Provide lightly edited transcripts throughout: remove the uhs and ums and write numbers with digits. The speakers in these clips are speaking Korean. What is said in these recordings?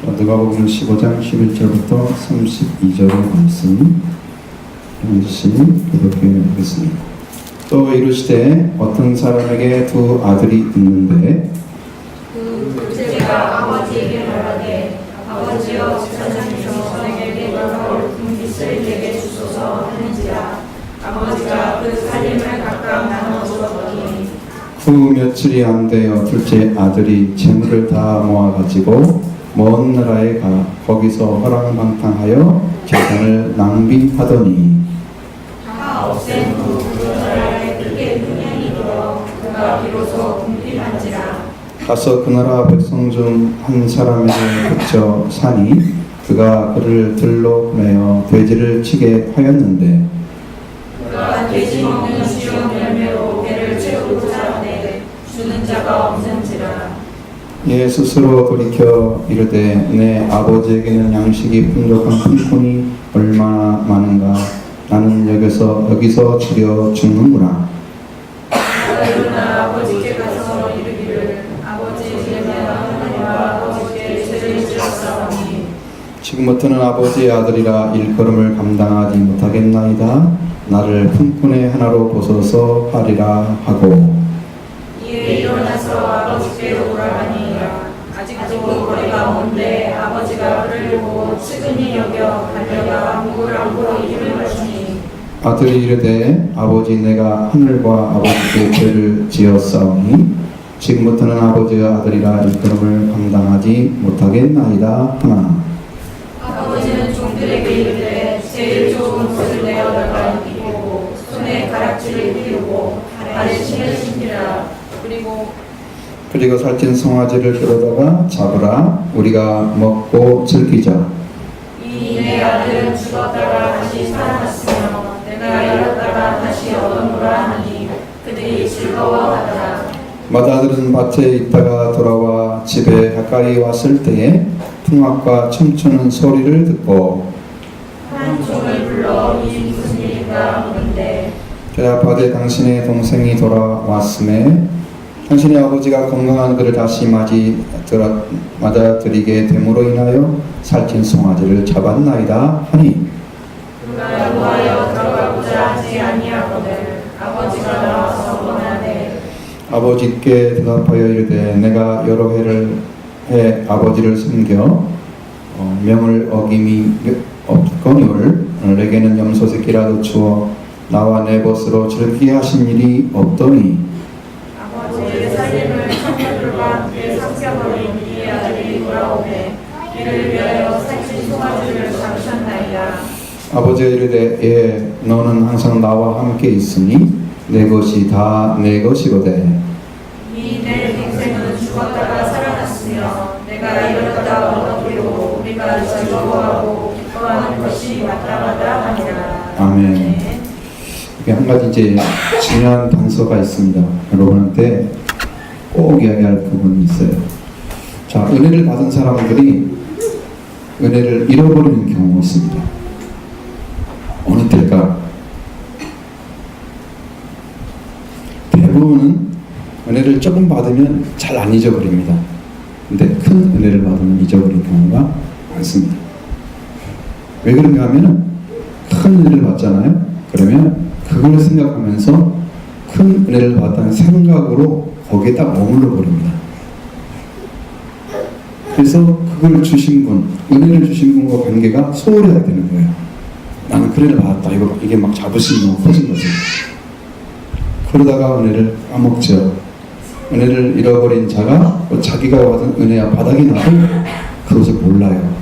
누가복음 15장 11절부터 32절의 말씀 읽으시니 기독교에 하겠습니다. 또 이르시되 어떤 사람에게 두 아들이 있는데 그 둘째가 아버지에게 말하되 아버지여 주차장에서 저에게 돌아올 금빛을 내게 주소서 하는지라. 아버지가 그 살림을 각각 나눠 주었더니 후 며칠이 안 되어 둘째 아들이 재물을 다 모아가지고 먼 나라에 가 거기서 허랑방탕하여 재산을 낭비하더니 다 없앤 후 그 나라에 크게 분향이 들어 그가 비로소 궁핍한지라. 가서 그 나라 백성 중 한 사람에게 그쳐 사니 그가 그를 들로 보내어 돼지를 치게 하였는데 그가 돼지 먹는 쉬운 열매로 배를 채우고자 하되 주는 자가 없는지라. 예 스스로 돌이켜 이르되 내 아버지에게는 양식이 풍족한 품꾼이 얼마나 많은가 나는 여기서 죽여 죽는구나. 그가 일어나 아버지께 가서 이르기를 아버지 내가 하나님과 아버지께 죄를 지었사오니 지금부터는 아버지의 아들이라 일걸음을 감당하지 못하겠나이다. 나를 품꾼의 하나로 보소서 하리라 하고 이에 일어나서 아버지께로 돌아가니라. 아직도 거리가 먼데 아버지가 그를 보고 측은히 여겨 달려가 안구랑구로 입을 맞추니 아들이 이르되 아버지 내가 하늘과 아버지께 죄를 지었사오니 지금부터는 아버지의 아들이라 일걸음을 감당하지 못하겠나이다 하나 아버지는 종들에게 이르되 제일 좋은 옷을 내어다가 입히고 손에 가락지를 띄우고 발에 신을 신기라. 그리고 살찐 송아지를 끌어다가 잡으라 우리가 먹고 즐기자. 이 내 아들은 죽었다가 다시 살아났으며 내가 잃었다가 다시 얻었노라 하니 그들이 즐거워하더라. 맏아들은 밭에 있다가 돌아와 집에 가까이 왔을 때에 풍악과 춤추는 소리를 듣고 한 종을 불러 이 무슨 일인가 묻는데 대답하되 당신의 동생이 돌아왔음에 당신의 아버지가 건강한 그를 다시 맞아들이게 됨으로 인하여 살찐 송아지를 잡았나이다 하니 그가 노하여 들어가고자 하지 아니하거든 아버지가 나와서 원하되 아버지께 대답하여 이르되 내가 여러 해를 해 아버지를 섬겨 명을 어김이 없거니올 내게는 염소 새끼라도 주어 나와 내 벗으로 즐기게 하신 일이 없더니 아버지의 살림을 청년들과 함께 섞여버린 이 아들이 돌아오매 이를 위하여 살찐 송아지를 잡으셨나이다. 아버지가 이르되 예 너는 항상 나와 함께 있으니 내 것이 다 내 것이거든. 이 내 동생은 죽었다가 살아났으며 내가 잃었다 얻었기로 우리가 즐거워하고 기뻐하는 것이 마땅하다 하니라. 아멘. 이게 한 가지 이제 중요한 단서가 있습니다. 여러분한테 꼭 이야기할 부분이 있어요. 자, 은혜를 받은 사람들이 은혜를 잃어버리는 경우가 있습니다. 어느 때일까? 대부분은 은혜를 조금 받으면 잘 안 잊어버립니다. 근데 큰 은혜를 받으면 잊어버리는 경우가 많습니다. 왜 그런가 하면은 큰 은혜를 받잖아요. 그러면 그걸 생각하면서 큰 은혜를 받았다는 생각으로 거기에 딱 머물러 버립니다. 그래서 그걸 주신 분, 은혜를 주신 분과 관계가 소홀해야 되는 거예요. 나는 그 은혜를 받았다. 이게 막 자부심이 너무 커진 거죠. 그러다가 은혜를 까먹죠. 은혜를 잃어버린 자가 자기가 받은 은혜와 바닥이 나도 그것을 몰라요.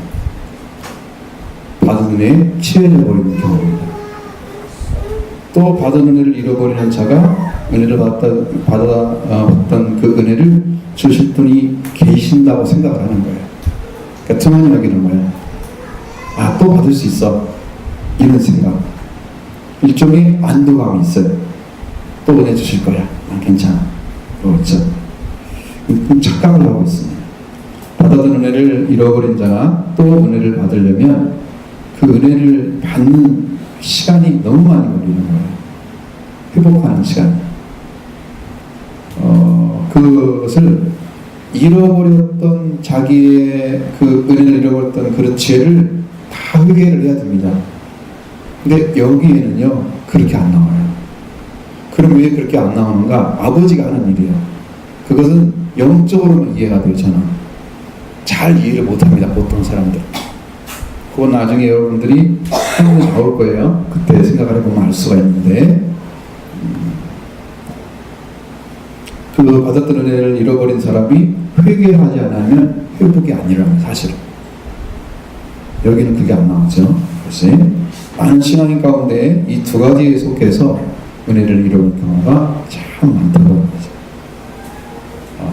받은 은혜에 취해져 버리는 경우입니다. 또 받은 은혜를 잃어버리는 자가 은혜를 받았던 그 은혜를 주실 분이 계신다고 생각을 하는 거예요. 그러니까 틈만 여기는 거예요. 아, 또 받을 수 있어. 이런 생각. 일종의 안도감이 있어요. 또 은혜 주실 거야. 난 괜찮아. 그렇죠. 착각을 하고 있습니다. 받았던 은혜를 잃어버린 자가 또 은혜를 받으려면 그 은혜를 받는 시간이 너무 많이 걸리는 거예요. 회복하는 시간. 그것을 잃어버렸던 자기의 그 은혜를 잃어버렸던 그런 죄를 다 회개를 해야 됩니다. 근데 여기에는요 그렇게 안 나와요. 그럼 왜 그렇게 안 나오는가? 아버지가 하는 일이에요. 그것은 영적으로만 이해가 돼요. 저는 잘 이해를 못합니다. 보통 사람들. 그건 나중에 여러분들이 한번 나올 거예요. 그때 생각을 해보면 알 수가 있는데, 그 받았던 은혜를 잃어버린 사람이 회개하지 않으면 회복이 아니라는 사실. 여기는 그게 안 나오죠. 그래서 많은 신앙인 가운데 이 두 가지에 속해서 은혜를 잃어버린 경우가 참 많다고 합니다.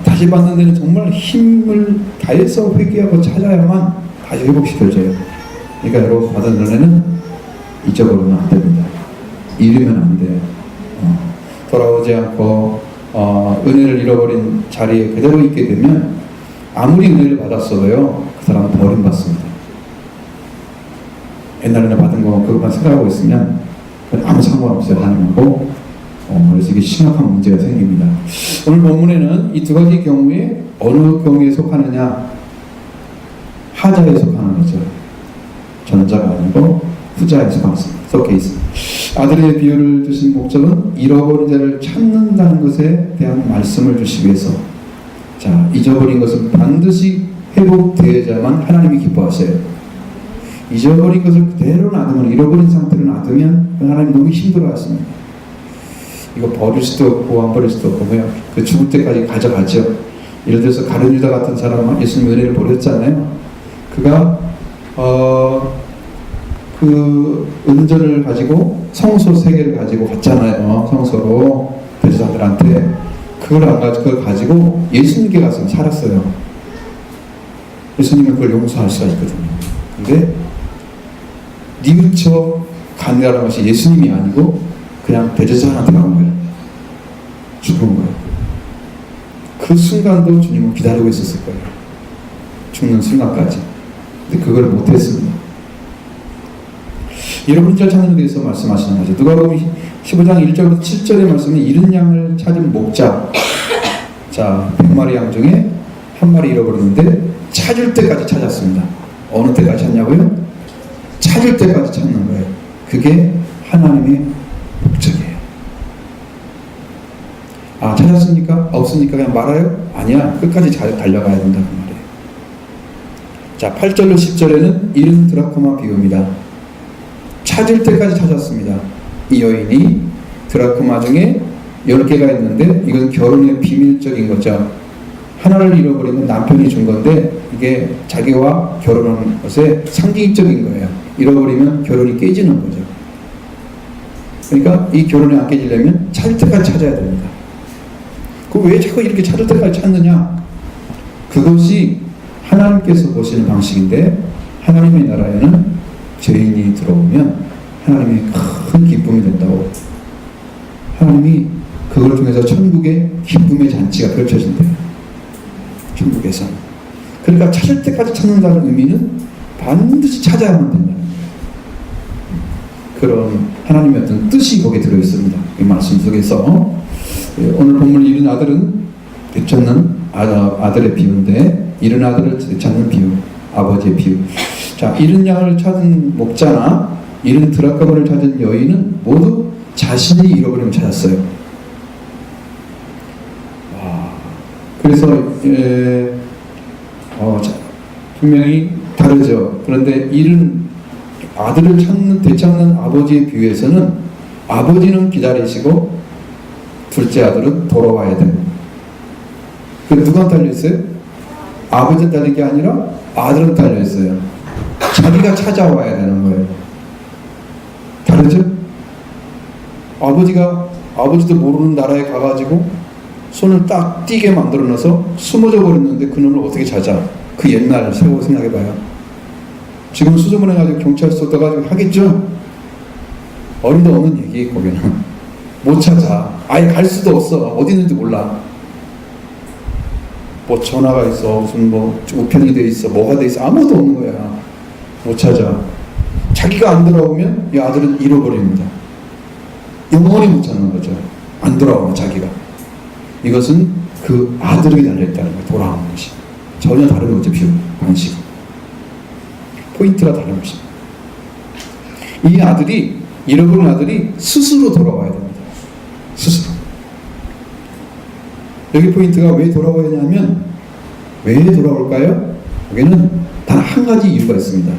다시 받는 데는 정말 힘을 다해서 회개하고 찾아야만 다시 회복시켜져요. 그러니까 여러분 받은 은혜는 잊어버리면 안 됩니다. 잃으면 안 돼요. 돌아오지 않고 은혜를 잃어버린 자리에 그대로 있게 되면 아무리 은혜를 받았어도요 그 사람은 버림받습니다. 옛날에는 받은 거 그것만 생각하고 있으면 아무 상관없어요. 하나님하고. 그래서 이게 심각한 문제가 생깁니다. 오늘 본문에는 이 두 가지 경우에 어느 경우에 속하느냐, 하자에 속하는 거죠. 전자가 아니고 후자에 속해 있습니다. 아들의 비유를 주신 목적은 잃어버린 자를 찾는다는 것에 대한 말씀을 주시기 위해서, 자, 잊어버린 것은 반드시 회복되어야만 하나님이 기뻐하세요. 잊어버린 것을 그대로 놔두면, 잃어버린 상태로 놔두면 하나님 너무 힘들어하십니다. 이거 버릴 수도 없고 안 버릴 수도 없고 그냥 그 죽을 때까지 가져가죠. 예를 들어서 가룟 유다 같은 사람은 예수님 은혜를 버렸잖아요. 그가 그 은전을 가지고 성소 3개를 가지고 갔잖아요. 성소로 대제사장들한테. 그걸 안 가지고 그걸 가지고 예수님께 가서 살았어요. 예수님은 그걸 용서할 수가 있거든요. 근데 뉘우쳐 간다는 것이 예수님이 아니고 그냥 대제사장한테 간 거예요. 죽은 거예요. 그 순간도 주님은 기다리고 있었을 거예요. 죽는 순간까지. 근데 그걸 못했습니다. 잃어버린 자를 찾는 데 대해서 말씀하시는 거죠. 누가복음 15장 1절부터 7절의 말씀은 잃은 양을 찾은 목자. 자, 100마리 양 중에 한 마리 잃어버렸는데 찾을 때까지 찾았습니다. 어느 때까지 찾냐고요? 찾을 때까지 찾는 거예요. 그게 하나님의 목적이에요. 아, 찾았습니까? 없으니까 그냥 말아요? 아니야. 끝까지 잘 달려가야 된다 그 말이에요. 자, 8절로 10절에는 잃은 드라크마 비유입니다. 찾을 때까지 찾았습니다. 이 여인이 드라크마 중에 10개가 있는데 이건 결혼의 비밀적인 거죠. 하나를 잃어버리면 남편이 준 건데 이게 자기와 결혼하는 것의 상징적인 거예요. 잃어버리면 결혼이 깨지는 거죠. 그러니까 이 결혼이 안 깨지려면 찾을 때까지 찾아야 됩니다. 그 왜 자꾸 이렇게 찾을 때까지 찾느냐? 그것이 하나님께서 보시는 방식인데, 하나님의 나라에는 죄인이 들어오면 하나님의 큰 기쁨이 된다고. 하나님이 그걸 통해서 천국의 기쁨의 잔치가 펼쳐진대요. 천국에서. 그러니까 찾을 때까지 찾는다는 의미는 반드시 찾아야만 된다는 그런 하나님의 어떤 뜻이 거기에 들어있습니다. 이 말씀 속에서. 오늘 본문 잃은 아들은 되찾는 아들의 비유인데, 잃은 아들을 되찾는 비유, 아버지의 비유. 자, 잃은 양을 찾은 목자나 잃은 드라크마를 찾은 여인은 모두 자신이 잃어버림을 찾았어요. 와, 그래서 분명히 다르죠. 그런데 잃은 아들을 되찾는 아버지의 비유에서는 아버지는 기다리시고 둘째 아들은 돌아와야 돼요. 그 누구한테 달려있어요? 아버지한테 달린 게 아니라 아들한테 달려있어요. 자기가 찾아와야 되는 거예요. 다르죠? 아버지도 모르는 나라에 가가지고 손을 딱 띄게 만들어 놔서 숨어져 버렸는데 그놈을 어떻게 찾아? 그 옛날 세월 생각해봐요. 지금 수소문해가지고 경찰서 떠가지고 하겠죠? 어림도 없는 얘기. 거기는 못 찾아. 아예 갈 수도 없어. 어디 있는지 몰라. 뭐 전화가 있어, 무슨 뭐 우편이 돼 있어, 뭐가 돼 있어, 아무것도 없는 거야. 못 찾아. 자기가 안 돌아오면 이 아들은 잃어버립니다. 영원히 못 찾는 거죠. 안 돌아오면 자기가. 이것은 그 아들에게 달려있다는 거예요. 돌아오는 것이. 전혀 다른 거죠. 방식. 포인트가 다른 것입니다. 이 아들이, 잃어버린 아들이 스스로 돌아와야 됩니다. 스스로. 여기 포인트가 왜 돌아와야 하냐면, 왜 돌아올까요? 여기는 단 한 가지 이유가 있습니다.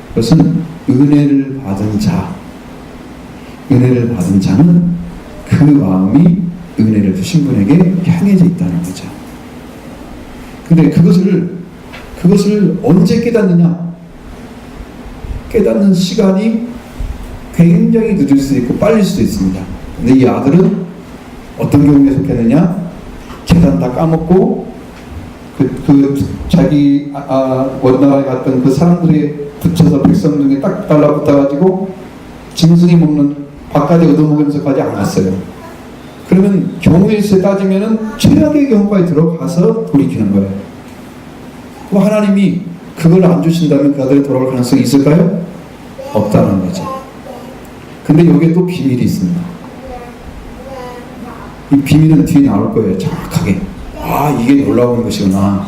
그것은 은혜를 받은 자. 은혜를 받은 자는 그 마음이 은혜를 주신 분에게 향해져 있다는 거죠. 근데 그것을 언제 깨닫느냐? 깨닫는 시간이 굉장히 늦을 수도 있고 빨릴 수도 있습니다. 근데 이 아들은 어떤 경우에 속했느냐? 재산 다 까먹고 자기 원나라에 갔던 그 사람들이 붙여서 백성 중에 딱 달라붙어가지고 짐승이 먹는 밥까지 얻어먹으면서까지 안 갔어요. 그러면 경우의 수에 따지면은 최악의 경우까지 들어가서 돌이키는 거예요. 그럼 하나님이 그걸 안 주신다면 그 아들이 돌아올 가능성이 있을까요? 없다는 거죠. 근데 여기에 또 비밀이 있습니다. 이 비밀은 뒤에 나올 거예요. 정확하게. 아, 이게 놀라운 것이구나.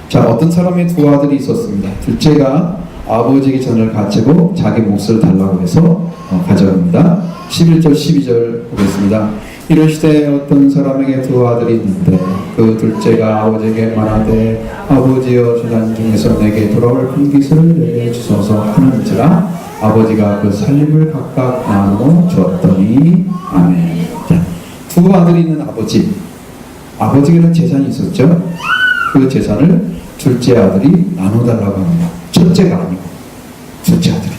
자, 어떤 사람의 두 아들이 있었습니다. 둘째가 아버지에게 전을 바치고 자기 몫을 달라고 해서 가져갑니다. 11절 12절 보겠습니다. 이르시되 어떤 사람에게 두 아들이 있는데 그 둘째가 아버지에게 말하되 아버지여 주난 중에서 내게 돌아올 분깃을 내게 주소서 하는지라 아버지가 그 살림을 각각 나누어 주었더니 아멘. 자, 두 아들이 있는 아버지에게는 재산이 있었죠. 그 재산을 둘째 아들이 나눠달라고 합니다. 첫째가 아니고 둘째 아들이.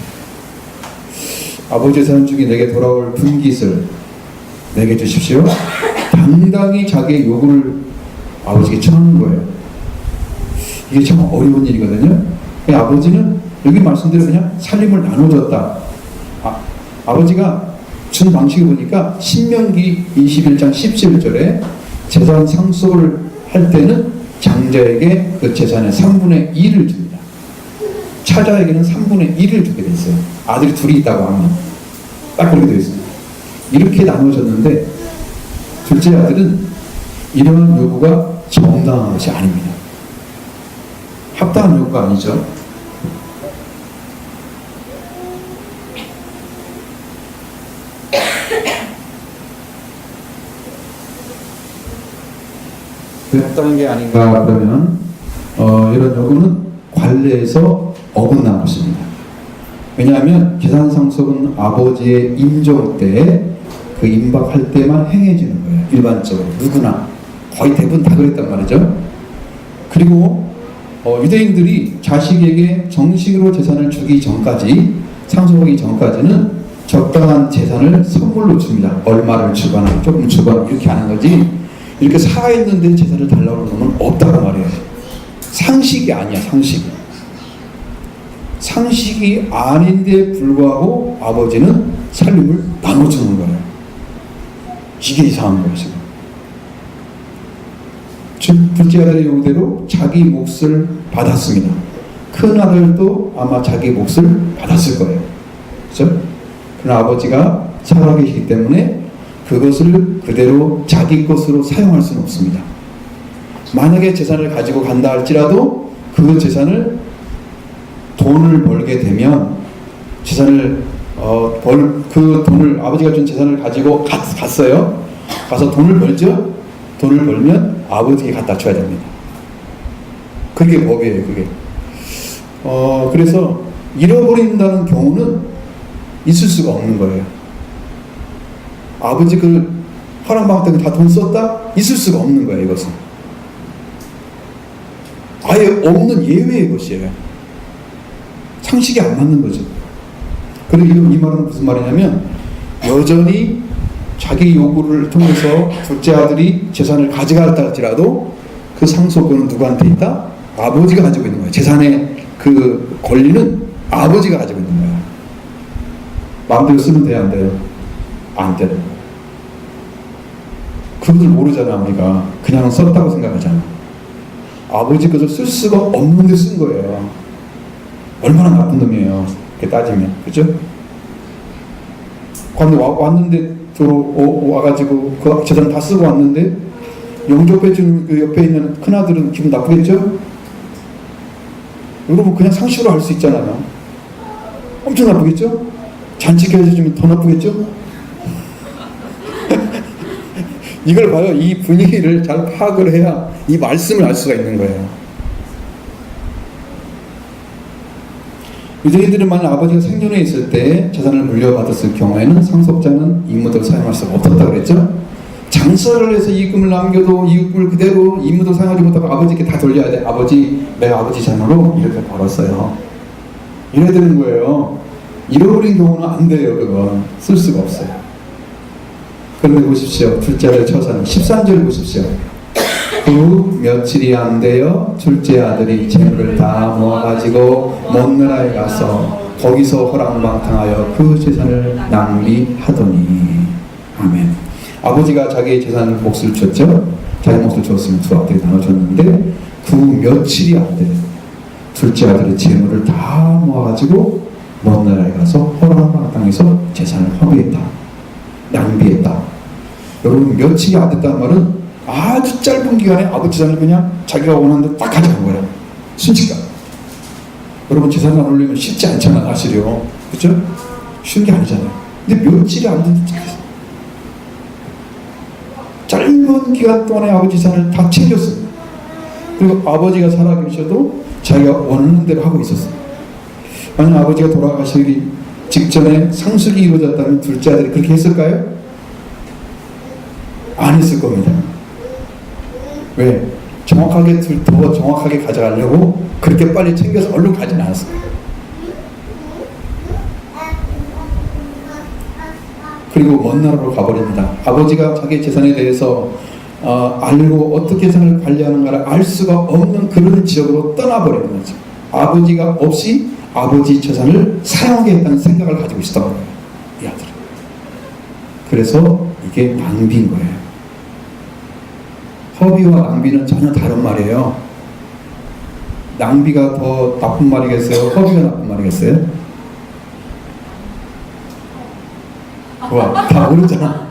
아버지 재산 중에 내게 돌아올 분깃을 내게 주십시오. 당당히 자기의 요구를 아버지에게 청하는 거예요. 이게 참 어려운 일이거든요. 아버지는 여기 말씀대로 그냥 살림을 나눠줬다. 아버지가 준 방식을 보니까 신명기 21장 17절에 재산 상속을 할 때는 장자에게 그 재산의 3분의 1을 줍니다. 차자에게는 3분의 1을 주게 돼 있어요. 아들이 둘이 있다고 하면 딱 그렇게 되어 있습니다. 이렇게 나눠졌는데 둘째 아들은 이런 요구가 정당한 것이 아닙니다. 합당한 요구가 아니죠. 합당한 게 아닌가 그러면 이런 요구는 관례에서 어긋난 것입니다. 왜냐하면 재산 상속은 아버지의 임종 때에 그 임박할 때만 행해지는 거예요. 일반적으로 누구나 거의 대부분 다 그랬단 말이죠. 그리고 유대인들이 자식에게 정식으로 재산을 주기 전까지 상속하기 전까지는 적당한 재산을 선물로 줍니다. 얼마를 주거나 조금 주거나 이렇게 하는 거지 이렇게 살아있는데 재산을 달라고 하는 놈은 없다고 말이에요. 상식이 아니야. 상식이 아닌데 불구하고 아버지는 살림을 나눠주는 거예요. 이게 이상한 거예요. 지금 둘째 아들의 요구대로 자기 몫을 받았습니다. 큰 아들도 아마 자기 몫을 받았을 거예요. 그렇죠? 그러나 아버지가 살아계시기 때문에 그것을 그대로 자기 것으로 사용할 수는 없습니다. 만약에 재산을 가지고 간다 할지라도 그 재산을 돈을 벌게 되면 재산을 그 돈을 아버지가 준 재산을 가지고 갔어요. 가서 돈을 벌죠. 돈을 벌면 아버지에게 갖다 줘야 됩니다. 그게 법이에요. 그게. 그래서 잃어버린다는 경우는 있을 수가 없는 거예요. 아버지 그 허락받을 때 다 돈 썼다? 있을 수가 없는 거예요. 이것은 아예 없는 예외의 것이에요. 상식이 안 맞는 거죠. 그리고 이 말은 무슨 말이냐면 여전히 자기 요구를 통해서 둘째 아들이 재산을 가져갔다 할지라도 그 상속권은 누구한테 있다? 아버지가 가지고 있는 거예요. 재산의 그 권리는 아버지가 가지고 있는 거예요. 마음대로 쓰면 돼요? 안 돼요? 안 돼요. 그분들 모르잖아. 우리가 그냥 썼다고 생각하잖아. 아버지 것을 쓸 수가 없는데 쓴 거예요. 얼마나 나쁜 놈이에요. 이렇게 따지면. 그죠? 그런데 왔는데 와가지고 그 재산 다 쓰고 왔는데 영접해주는 그 옆에 있는 큰아들은 기분 나쁘겠죠? 여러분 그냥 상식으로 할 수 있잖아요. 엄청 나쁘겠죠? 잔치게 해주면 더 나쁘겠죠? 이걸 봐요. 이 분위기를 잘 파악을 해야 이 말씀을 알 수가 있는 거예요. 유대인들은 만약 아버지가 생존해 있을 때 재산을 물려받았을 경우에는 상속자는 이무도를 사용할 수가 없었다 그랬죠? 장사를 해서 이익금을 남겨도 이익금을 그대로 이무도 사용하지 못하고 아버지께 다 돌려야 돼. 아버지, 내가 아버지 잔으로 이렇게 벌었어요. 이래야 되는 거예요. 잃어버린 경우는 안 돼요. 그건 쓸 수가 없어요. 그런데 보십시오. 둘째 아들 처사는 13절 보십시오. 그 며칠이 안 되어 둘째 아들이 재물을 다 모아가지고 먼 나라에 가서 거기서 호랑방탕하여 그 재산을 낭비하더니. 아멘. 아버지가 자기의 재산을 몫을 줬죠. 자기 몫을 줬으면 두 아들이 나눠줬는데 그 며칠이 안 돼. 둘째 아들의 재물을 다 모아가지고 먼 나라에 가서 호랑방탕에서 재산을 허비했다. 낭비했다. 여러분 며칠이 안 됐다는 말은 아주 짧은 기간에 아버지 재산을 그냥 자기가 원하는 대로 딱 가져간 거예요. 순식간. 여러분 재산 나누려면 쉽지 않잖아 사실이요. 그렇죠? 쉬운 게 아니잖아요. 근데 며칠이 안 됐는데 짧은 기간 동안에 아버지 재산을 다 챙겼어요. 그리고 아버지가 살아계셔도 자기가 원하는 대로 하고 있었어요. 만약 아버지가 돌아가시기 직전에 상속이 이루어졌다면 둘째 아들이 그렇게 했을까요? 안 했을 겁니다. 왜? 정확하게 더 정확하게 가져가려고 그렇게 빨리 챙겨서 얼른 가진 않았어요. 그리고 먼 나라로 가버립니다. 아버지가 자기 재산에 대해서 알고 어떻게 재산을 관리하는가를 알 수가 없는 그런 지역으로 떠나버리는 거죠. 아버지가 없이 아버지 재산을 사용하겠다는 생각을 가지고 있었던 거예요. 이 아들은. 그래서 이게 낭비인 거예요. 허비와 낭비는 전혀 다른 말이에요. 낭비가 더 나쁜 말이겠어요? 허비가 나쁜 말이겠어요? 와, 다 모르잖아.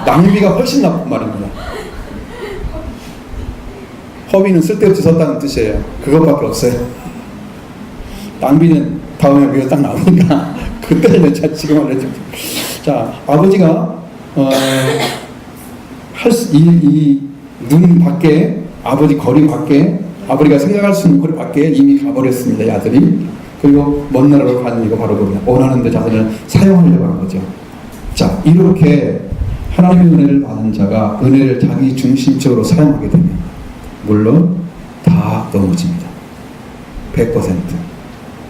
낭비가 훨씬 나쁜 말입니다. 허비는 쓸데없이 썼다는 뜻이에요. 그것밖에 없어요. 낭비는 다음에 우리가 딱 나오니까 그때는 지금 알려줄게요. 자, 아버지가 눈 밖에, 아버지 거리 밖에, 아버지가 생각할 수 있는 거리 밖에 이미 가버렸습니다. 이 아들이. 그리고 먼 나라로 가는 이거 바로 그 원하는 데 자산을 사용하려고 하는 거죠. 자, 이렇게 하나님의 은혜를 받은 자가 은혜를 자기 중심적으로 사용하게 되면 물론 다 넘어집니다. 100%.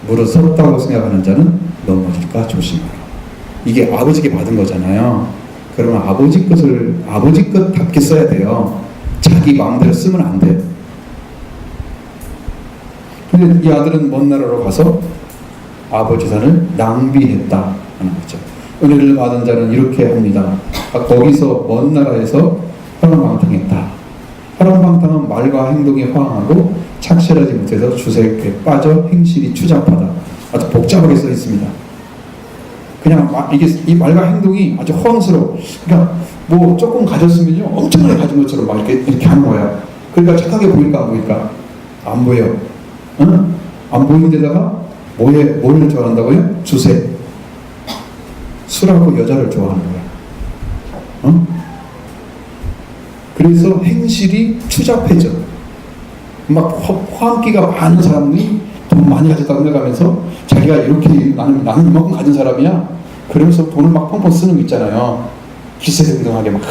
물어섰다고 생각하는 자는 넘어질까 조심하라. 이게 아버지께 받은 거잖아요. 그러면 아버지 것을 아버지 것답게 써야 돼요. 자기 마음대로 쓰면 안 돼요. 근데 이 아들은 먼 나라로 가서 아버지 재산을 낭비했다 하는 거죠. 은혜를 받은 자는 이렇게 합니다. 거기서 먼 나라에서 허랑방탕했다. 허랑방탕은 말과 행동이 허황하고 착실하지 못해서 주색에 빠져 행실이 추잡하다. 아주 복잡하게 써 있습니다. 그냥 이게 이 말과 행동이 아주 허황스러워. 그러니까 뭐 조금 가졌으면요 엄청나게 가진 것처럼 막 이렇게 하는 거야. 그러니까 착하게 보일까 안 보일까? 안 보여. 응? 안 보이는 데다가 뭘 좋아한다고요? 주색. 술하고 여자를 좋아하는 거야. 응? 그래서 행실이 추잡해져. 막 호황기가 많은 사람이 돈 많이 가졌다고 생각하면서 자기가 이렇게 나는 이만큼 가진 사람이야. 그러면서 돈을 막 펑펑 쓰는 거 있잖아요. 기세등등하게 막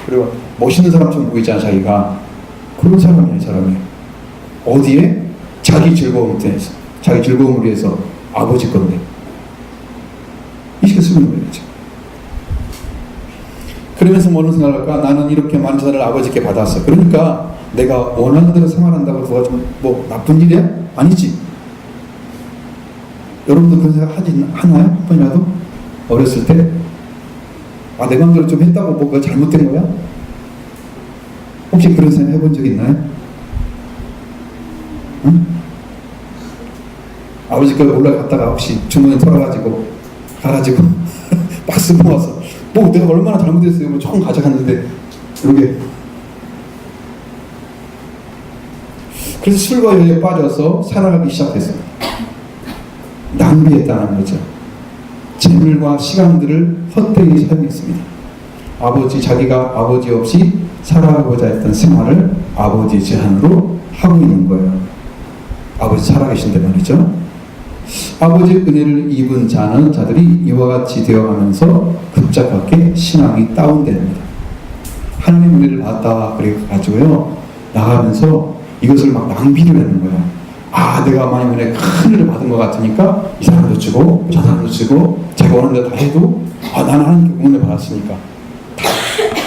그리고 멋있는 사람처럼 보이잖아 자기가. 그런 사람이야 이 사람이. 어디에? 자기 즐거움을 위해서. 자기 즐거움을 위해서 아버지 건데. 이렇게 쓰는 거예요. 그러면서 뭐는 생각할까? 나는 이렇게 많은 재산을 아버지께 받았어. 그러니까 내가 원하는 대로 생활한다고 그거 좀 뭐 나쁜 일이야? 아니지. 여러분도 그런 생각 하나요? 한 번이라도? 어렸을 때? 아, 내 맘대로 좀 했다고 뭐가 잘못된 거야? 혹시 그런 생각 해본 적 있나요? 응? 아버지 걸 올라갔다가 혹시 주머니 털어가지고 가가지고 박스 모아서 뭐 내가 얼마나 잘못했어요. 뭐 처음 가져갔는데 이게 그래서 술과 여에 빠져서 살아가기 시작했어요. 낭비했다는 거죠. 재물과 시간들을 헛되이 사용했습니다. 자기가 아버지 없이 살아가고자 했던 생활을 아버지 제한으로 하고 있는 거예요. 아버지 살아계신데 말이죠. 아버지 은혜를 입은 자들이 이와 같이 되어가면서 급작하게 신앙이 다운됩니다. 하나님 은혜를 받았다 그래가지고요 나가면서 이것을 막 낭비를 하는 거야. 내가 하나님 은혜 큰 은혜를 받은 것 같으니까 이 사람도 주고 저 사람도 주고 자기가 원하는 대로 다 해도 나는 하나님께 은혜 받았으니까 다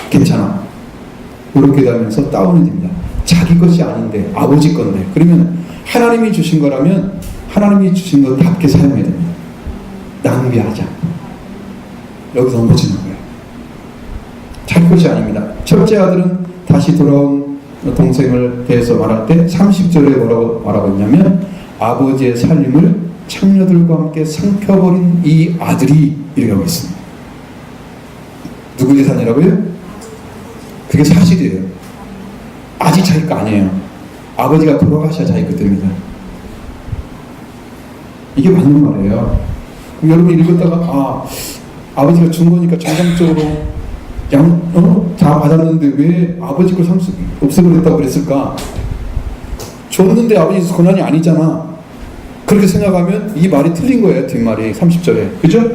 괜찮아. 그렇게 되면서 다운이 됩니다. 자기 것이 아닌데 아버지 건데. 그러면 하나님이 주신 거라면 하나님이 주신 것답게 사용해야 됩니다. 낭비하지 않고. 여기서 넘어지는 거예요. 자기 것이 아닙니다. 첫째 아들은 다시 돌아온 동생을 대해서 말할 때 30절에 뭐라고 말하고 있냐면 아버지의 살림을 창녀들과 함께 삼켜버린 이 아들이 이렇게 하고 있습니다. 누구 재산이라고요? 그게 사실이에요. 아직 자기 거 아니에요. 아버지가 돌아가셔야 자기 거 됩니다. 이게 맞는 말이에요. 여러분 읽었다가 아버지가 준 거니까 정상적으로 다 받았는데 왜 아버지 걸 없애버렸다고 그랬을까? 줬는데 아버지 권한이 아니잖아. 그렇게 생각하면 이 말이 틀린 거예요. 뒷말이 30절에. 그죠?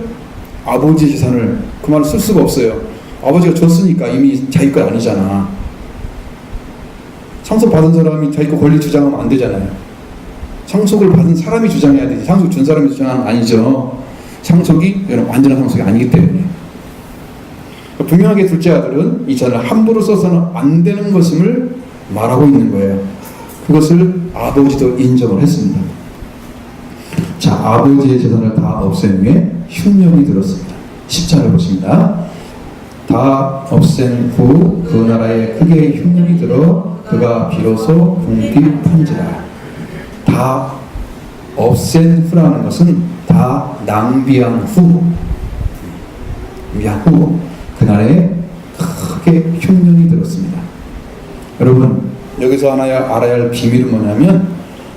아버지 재산을 그 말을 쓸 수가 없어요. 아버지가 줬으니까 이미 자기 거 아니잖아. 상속 받은 사람이 자기 거 권리 주장하면 안 되잖아요. 상속을 받은 사람이 주장해야 되지. 상속 준 사람이 주장은 아니죠. 상속이 완전한 상속이 아니기 때문에. 분명하게 둘째 아들은 이 재산을 함부로 써서는 안 되는 것임을 말하고 있는 거예요. 그것을 아버지도 인정을 했습니다. 자, 아버지의 재산을 다 없앤 후에 흉년이 들었습니다. 10절을 보십니다. 다 없앤 후 그 나라에 크게 흉년이 들어 그가 비로소 궁핍한지라. 다 없앤 후라는 것은 다 낭비한 후 그날에 크게 흉년이 들었습니다. 여러분 여기서 알아야 할 비밀은 뭐냐면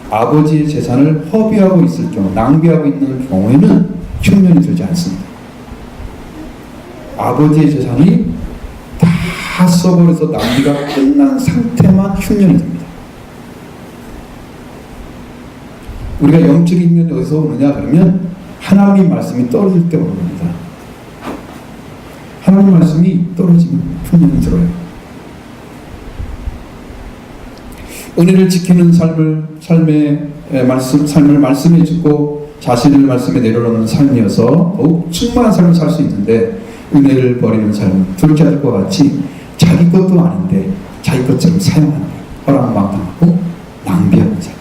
아버지의 재산을 허비하고 있을 경우, 낭비하고 있는 경우에는 흉년이 들지 않습니다. 아버지의 재산이 다 써버려서 낭비가 끝난 상태만 흉년이 됩니다. 우리가 영적인 흉년이 어디서 오느냐 그러면 하나님의 말씀이 떨어질 때 오는 겁니다. 하나님 말씀이 떨어지면 흉년이 들어요. 은혜를 지키는 삶을 말씀해 주고 자신을 말씀에 내려놓는 삶이어서 더욱 충만한 삶을 살 수 있는데 은혜를 버리는 삶은 둘째 아들과 같이 자기 것도 아닌데 자기 것처럼 사용하는 거예요. 허랑방탕하고 낭비하는 삶.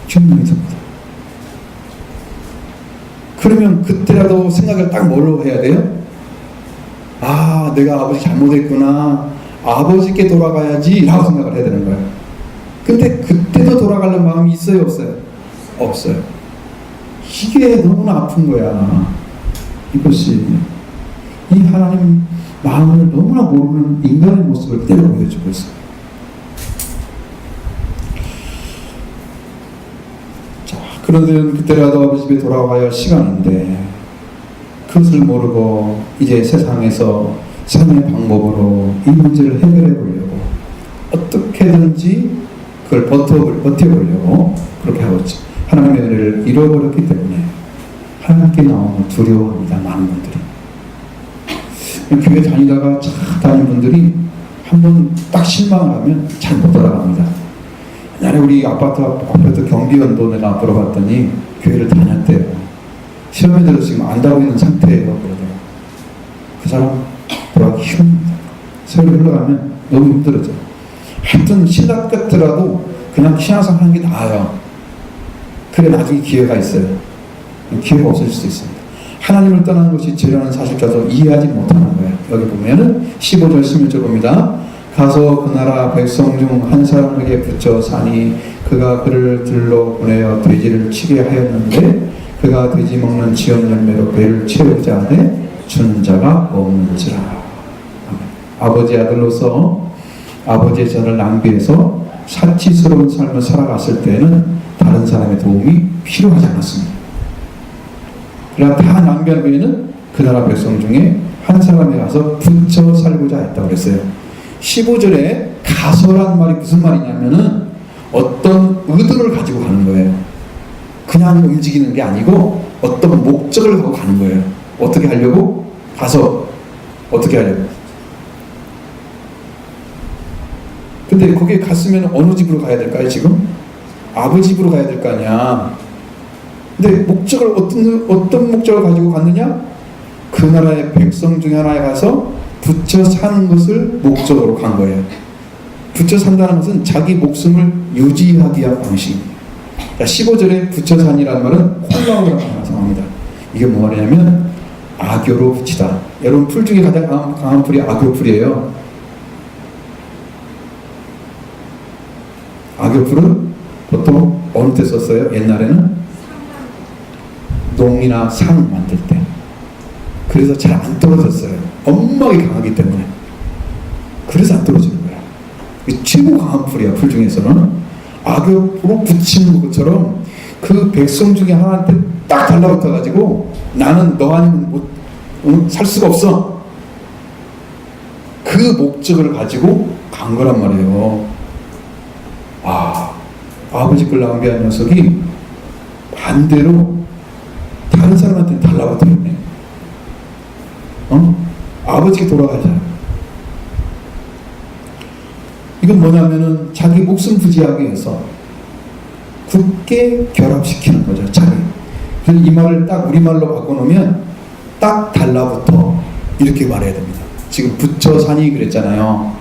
흉년이 듭니다. 그러면 그때라도 생각을 딱 뭘로 해야 돼요? 내가 아버지 잘못했구나. 아버지께 돌아가야지 라고 생각을 해야 되는 거예요. 근데 그때도 돌아가려는 마음이 있어요? 없어요? 없어요. 이게 너무나 아픈 거야. 이것이 이 하나님 마음을 너무나 모르는 인간의 모습을 그대로 보여주고 있어요. 자, 그런데 그때라도 아버지 집에 돌아가야 할 시간인데 그것을 모르고 이제 세상에서 삶의 방법으로 이 문제를 해결해 보려고 어떻게든지 그걸 버텨보려고 그렇게 하고 있죠. 하나님의 은혜를 잃어버렸기 때문에 하나님께 나오면 두려워합니다. 많은 분들이. 교회 다니다가 다니는 분들이 한번 딱 실망을 하면 잘 못 돌아갑니다. 옛날에 우리 아파트 경비원도 내가 물어봤더니 교회를 다녔대요. 시험에 들어서 지금 안다고 있는 상태예요. 그러더라고요. 그 사람 돌아가기 힘듭니다. 세월이 흘러가면 너무 힘들어져. 하여튼 신학 같더라도 그냥 신앙생활 하는 게 나아요. 그래 나중에 기회가 있어요. 기회가 없어질 수도 있습니다. 하나님을 떠나는 것이 죄라는 사실까지 이해하지 못하는 거예요. 여기 보면은 15절 16절 봅니다. 가서 그 나라 백성 중 한 사람에게 붙여 사니 그가 그를 들러 보내어 돼지를 치게 하였는데 그가 돼지 먹는 지연 열매로 배를 채우자 하되 주는 자가 없는지라. 아버지 아들로서 아버지의 전을 낭비해서 사치스러운 삶을 살아갔을 때는 다른 사람의 도움이 필요하지 않았습니다. 그러나 다 낭비한 후에는 그 나라 백성 중에 한 사람에 가서 붙여 살고자 했다고 그랬어요. 15절에 가서란 말이 무슨 말이냐면은 어떤 의도를 가지고 가는 거예요. 그냥 움직이는 게 아니고 어떤 목적을 갖고 가는 거예요. 어떻게 하려고? 가서 어떻게 하려고? 근데 거기에 갔으면 어느 집으로 가야 될까요, 지금? 아버지 집으로 가야 될 거 아니야. 근데 목적을 어떤 목적을 가지고 갔느냐? 그 나라의 백성 중에 하나에 가서 붙여 사는 것을 목적으로 간 거예요. 붙여 산다는 것은 자기 목숨을 유지하기 위한 방식입니다. 15절에 붙여 산이라는 말은 홀라우라고 나타납니다. 이게 뭐냐면 악교로 붙이다. 여러분 풀 중에 가장 강한 풀이 악교풀이에요. 악교풀은 보통 어느 때 썼어요? 옛날에는 농이나 상 만들 때. 그래서 잘 안 떨어졌어요. 엄하게 강하기 때문에. 그래서 안 떨어지는 거야. 최고 강한 풀이야. 풀 중에서는 악교로 붙이는 것처럼 그 백성 중에 하나한테 딱 달라붙어 가지고 나는 너 아니면 살 수가 없어. 그 목적을 가지고 간 거란 말이에요. 아버지 걸 낭비한 녀석이 반대로 다른 사람한테는 달라붙어 있네. 아버지께 돌아가자. 이건 뭐냐면은 자기 목숨 부지하기 위해서 굳게 결합시키는 거죠. 자기. 그래서 이 말을 딱 우리말로 바꿔놓으면 딱 달라붙어 이렇게 말해야 됩니다. 지금 붙여 사니 그랬잖아요.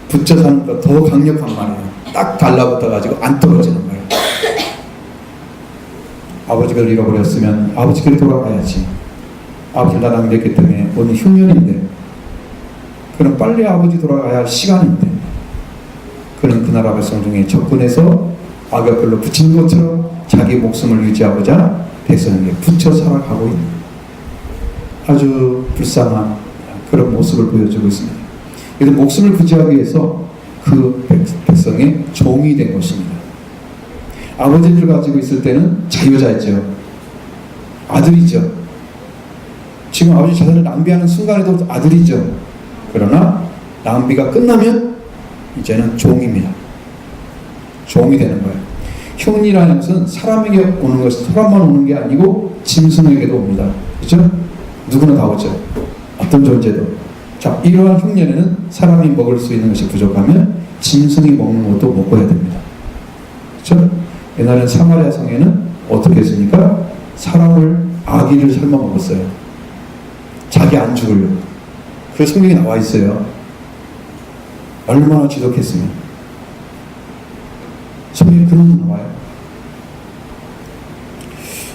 붙여 사는 거 더 강력한 말이에요. 딱 달라붙어 가지고 안 떨어지는 거예요. 아버지가 잃어버렸으면 아버지께 돌아가야지. 아버지를 다 낭비했기 때문에 오늘 흉년인데 그럼 빨리 아버지 돌아가야 할 시간인데 그는 그 나라 백성 중에 접근해서 악역별로 붙인 것처럼 자기 목숨을 유지하고자 백성에게 붙여 살아가고 있는 아주 불쌍한 그런 모습을 보여주고 있습니다. 그래서 목숨을 부지하기 위해서 그 백성의 종이 된 것입니다. 아버지를 가지고 있을 때는 자유자였죠. 아들이죠. 지금 아버지 자산을 낭비하는 순간에도 아들이죠. 그러나 낭비가 끝나면 이제는 종입니다. 종이 되는 거예요. 흉이라는 것은 사람에게 오는 것이 사람만 오는 게 아니고 짐승에게도 옵니다. 그렇죠? 누구나 다 오죠. 어떤 존재도. 자, 이러한 흉년에는 사람이 먹을 수 있는 것이 부족하면 짐승이 먹는 것도 먹어야 됩니다. 그렇죠? 옛날엔 사마리아 성에는 어떻게 했습니까? 사람을 아기를 삶아 먹었어요. 자기 안 죽으려고. 그 성경에 나와 있어요. 얼마나 지독했으면. 성경에 그런 거 나와요.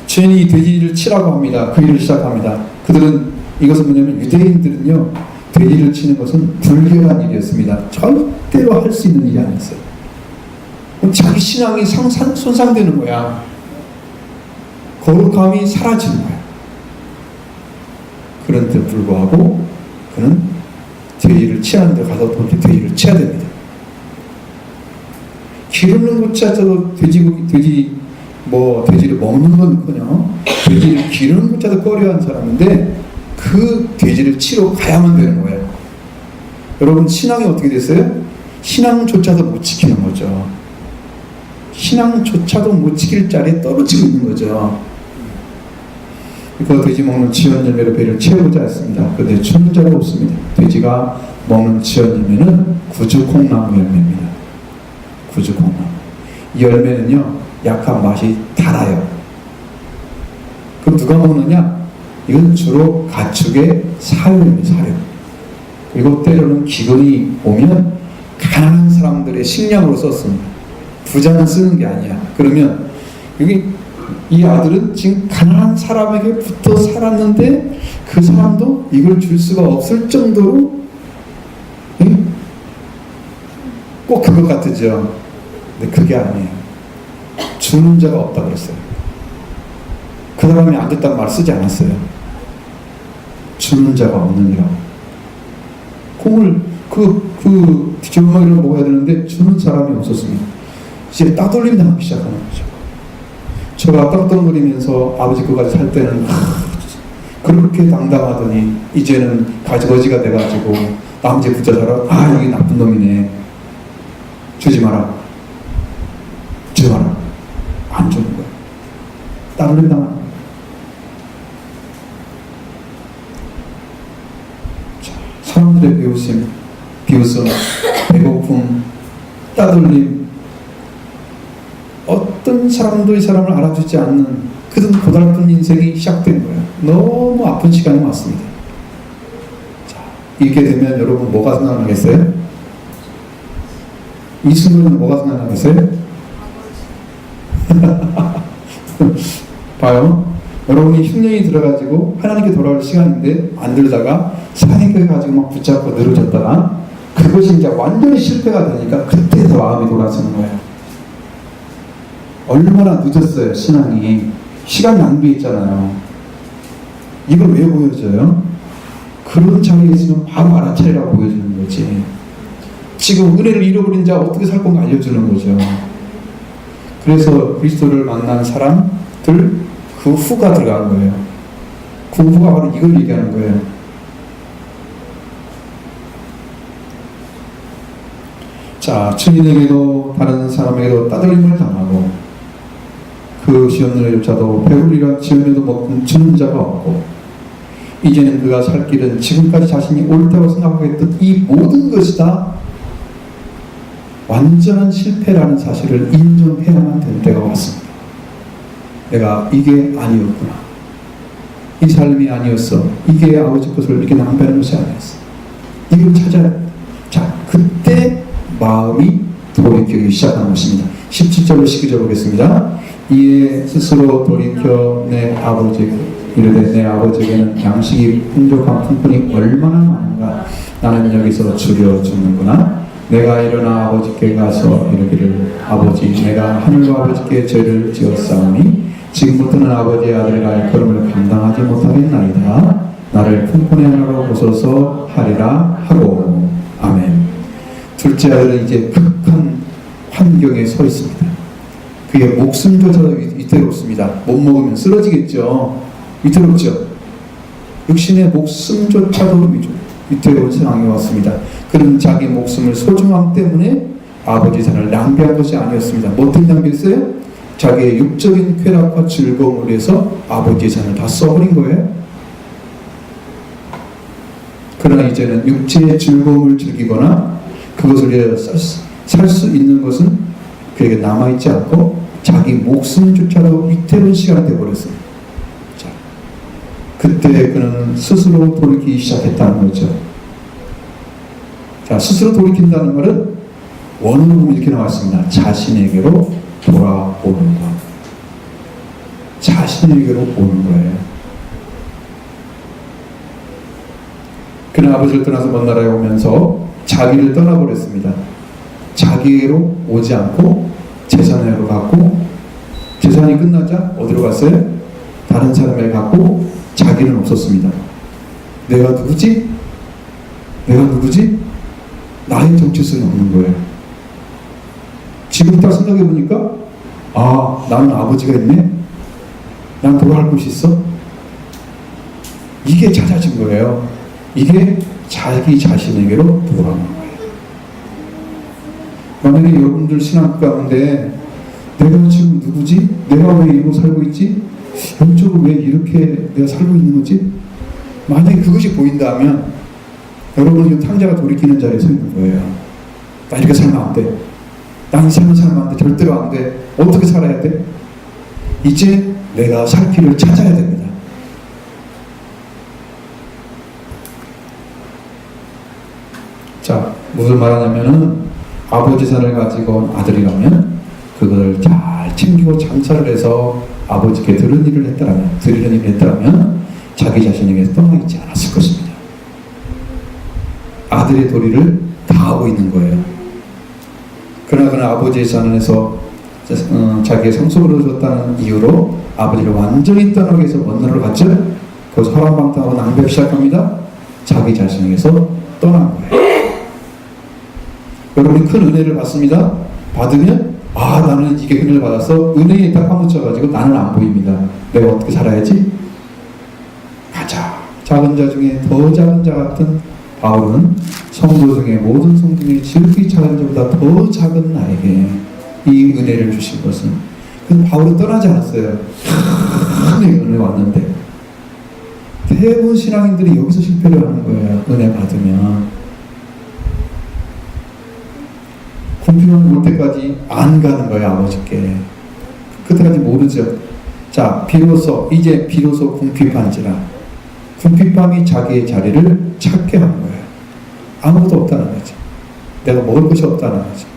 죄인이 돼지를 치라고 합니다. 그 일을 시작합니다. 그들은 이것은 뭐냐면 유대인들은요 돼지를 치는 것은 불결한 일이었습니다. 절대로 할 수 있는 일이 아니었어요. 자기 신앙이 손상되는 거야. 거룩함이 사라지는 거야. 그런데도 불구하고 그는 돼지를 치하는 데 가서 돼지를 치야 됩니다. 기르는 것조차도 돼지를 먹는 건커녕 돼지를 기르는 것조차도 꺼려한 사람인데 그 돼지를 치러 가야만 되는 거예요. 여러분 신앙이 어떻게 됐어요? 신앙조차도 못 지키는 거죠. 신앙조차도 못 지킬 자리에 떨어지고 있는 거죠. 그 돼지 먹는 지연 열매로 배를 채우고자 했습니다. 그런데 천자가 없습니다. 돼지가 먹는 지연 열매는 구주콩나무 열매입니다. 구주콩나무. 이 열매는요 약한 맛이 달아요. 그럼 누가 먹느냐? 이건 주로 가축의 사료입니다. 사료. 그리고 때로는 기근이 오면 가난한 사람들의 식량으로 썼습니다. 부자는 쓰는 게 아니야. 그러면 여기 이 아들은 지금 가난한 사람에게 붙어 살았는데 그 사람도 이걸 줄 수가 없을 정도로 꼭 그것 같으죠. 근데 그게 아니에요. 주는 자가 없다고 그랬어요. 그 사람이 안 됐다는 말 쓰지 않았어요. 주는 자가 없느니라. 공을 뒷주머니를 먹어야 되는데 주는 사람이 없었습니다. 이제 따돌림 당하기 시작하는 거죠. 저가 땅덩거리면서 아버지 거까지 살 때는 그렇게 당당하더니 이제는 가지거지가 돼가지고 남 집 붙잡아라. 여기 나쁜 놈이네. 주지 마라. 안 주는 거야. 따돌림 당하는 거야. 사람들의 비웃음, 배고픔, 따돌림, 어떤 사람도 이 사람을 알아주지 않는 그런 고달픈 인생이 시작된 거예요. 너무 아픈 시간이 왔습니다. 자, 이렇게 되면 여러분 뭐가 생각나겠어요? 이 순간은 뭐가 생각나겠어요? 봐요. 여러분이 흉년이 들어가지고 하나님께 돌아올 시간인데 안 들다가 사역을 가지고 막 붙잡고 늘어졌다가 그것이 이제 완전히 실패가 되니까 그때서 마음이 돌아서는 거예요. 얼마나 늦었어요, 신앙이. 시간 낭비했잖아요. 이걸 왜 보여줘요? 그런 자리에 있으면 바로 알아차리라고 보여주는 거지. 지금 은혜를 잃어버린 자 어떻게 살 건가 알려주는 거죠. 그래서 그리스도를 만난 사람들 그 후가 들어간 거예요. 그 후가 바로 이걸 얘기하는 거예요. 자, 주인에게도 다른 사람에게도 따돌림을 당하고 그 시험들조차도 배불리라 지원에도 먹는 주는 자가 없고 이제는 그가 살 길은 지금까지 자신이 옳다고 생각했던 이 모든 것이 다 완전한 실패라는 사실을 인정해야만 될 때가 왔습니다. 내가 이게 아니었구나. 이 삶이 아니었어. 이게 아버지 것을 이렇게 낭비하는 것이 아니었어. 이걸 찾아야 돼. 자, 그때 마음이 돌이키기 시작하는 것입니다. 17절로 19절 보겠습니다. 이에 스스로 돌이켜 내 아버지 이르되 내 아버지에게는 양식이 풍족한 품꾼이 얼마나 많은가. 나는 여기서 죽여 죽는구나. 내가 일어나 아버지께 가서 이르기를 아버지 내가 하늘과 아버지께 죄를 지었사오니 지금부터는 아버지의 아들과 일컬음을 감당하지 못하겠나이다. 나를 품꾼의 하나로 보소서 하리라 하고. 아멘. 둘째 아들은 이제 극한 환경에 서 있습니다. 그의 목숨조차도 위태롭습니다. 못 먹으면 쓰러지겠죠. 위태롭죠. 육신의 목숨조차도 위태로운 상황이 왔습니다. 그는 자기 목숨을 소중함 때문에 아버지 산을 낭비한 것이 아니었습니다. 뭐 때문에 낭비했어요? 자기의 육적인 쾌락과 즐거움을 위해서 아버지의 산을 다 써버린 거예요. 그러나 이제는 육체의 즐거움을 즐기거나 그것을 위해서 살 수 있는 것은 그에게 남아있지 않고 자기 목숨조차도 위태로운 시간이 되어버렸어요. 자, 그때 그는 스스로 돌이키기 시작했다는 거죠. 자, 스스로 돌이킨다는 말은 원어로 보면 이렇게 나왔습니다. 자신에게로 돌아오는 것. 자신에게로 오는 거예요. 그는 아버지를 떠나서 먼 나라에 오면서 자기를 떠나버렸습니다. 자기에게로 오지 않고 재산으로 갔고 재산이 끝나자 어디로 갔어요? 다른 사람에게 갔고 자기는 없었습니다. 내가 누구지? 내가 누구지? 나의 정체성이 없는 거예요. 지금 딱 생각해 보니까 나는 아버지가 있네? 난 돌아갈 곳이 있어? 이게 찾아진 거예요. 이게 자기 자신에게로 돌아오는 거예요. 만약에 여러분들 신앙 가운데 내가 지금 누구지? 내가 왜 이러고 살고 있지? 영적으로 왜 이렇게 내가 살고 있는 거지? 만약에 그것이 보인다면 여러분은 지금 탕자가 돌이키는 자리에 서 있는 거예요. 나 이렇게 살면 안 돼. 나는 삶을 살면 안 돼. 절대로 안 돼. 어떻게 살아야 돼? 이제 내가 살 길을 찾아야 됩니다. 자, 무슨 말하냐면은 아버지 산을 가지고 온 아들이라면 그걸 잘 챙기고 장사를 해서 아버지께 드리는 일을 했더라면 자기 자신에게 떠나 있지 않았을 것입니다. 아들의 도리를 다하고 있는 거예요. 그러나 아버지의 산에서 자기의 상속으로 줬다는 이유로 아버지를 완전히 떠나기 위해서 먼 나라로 갔죠? 그래서 허랑방탕하고 낭비하기 시작합니다. 자기 자신에게서 떠난 거예요. 여러분이 큰 은혜를 받습니다. 받으면 나는 이게 은혜를 받아서 은혜에 딱 파묻혀가지고 나는 안 보입니다. 내가 어떻게 살아야지? 가자. 작은 자 중에 더 작은 자 같은 바울은 성도 중에 모든 성도 중에 지극히 작은 자보다 더 작은 나에게 이 은혜를 주신 것은, 근데 바울은 떠나지 않았어요. 큰 은혜 왔는데 대부분 신앙인들이 여기서 실패를 하는 거예요. 은혜 받으면 궁핍함 올 때까지 안 가는 거예요. 아버지께 그때까지 모르죠. 자, 이제 비로소 궁핍한지라. 궁핍함이 자기의 자리를 찾게 한 거예요. 아무것도 없다는 거죠. 내가 먹을 것이 없다는 거죠.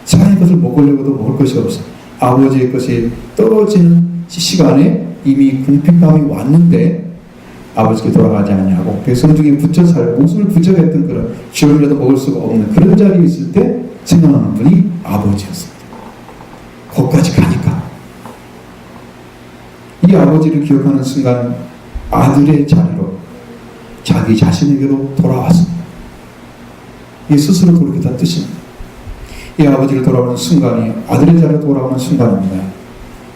세상의 것을 먹으려고도 먹을 것이 없어. 아버지의 것이 떨어지는 시간에 이미 궁핍함이 왔는데 아버지께 돌아가지 않냐고 백성중에 붙여 살고 목숨을 붙여야 했던 그런 주얼이라도 먹을 수가 없는 그런 자리에 있을 때 생각하는 분이 아버지였습니다. 거기까지 가니까 이 아버지를 기억하는 순간 아들의 자리로 자기 자신에게로 돌아왔습니다. 이게 스스로 돌이켰다는 뜻입니다. 이 아버지를 돌아오는 순간이 아들의 자리로 돌아오는 순간입니다.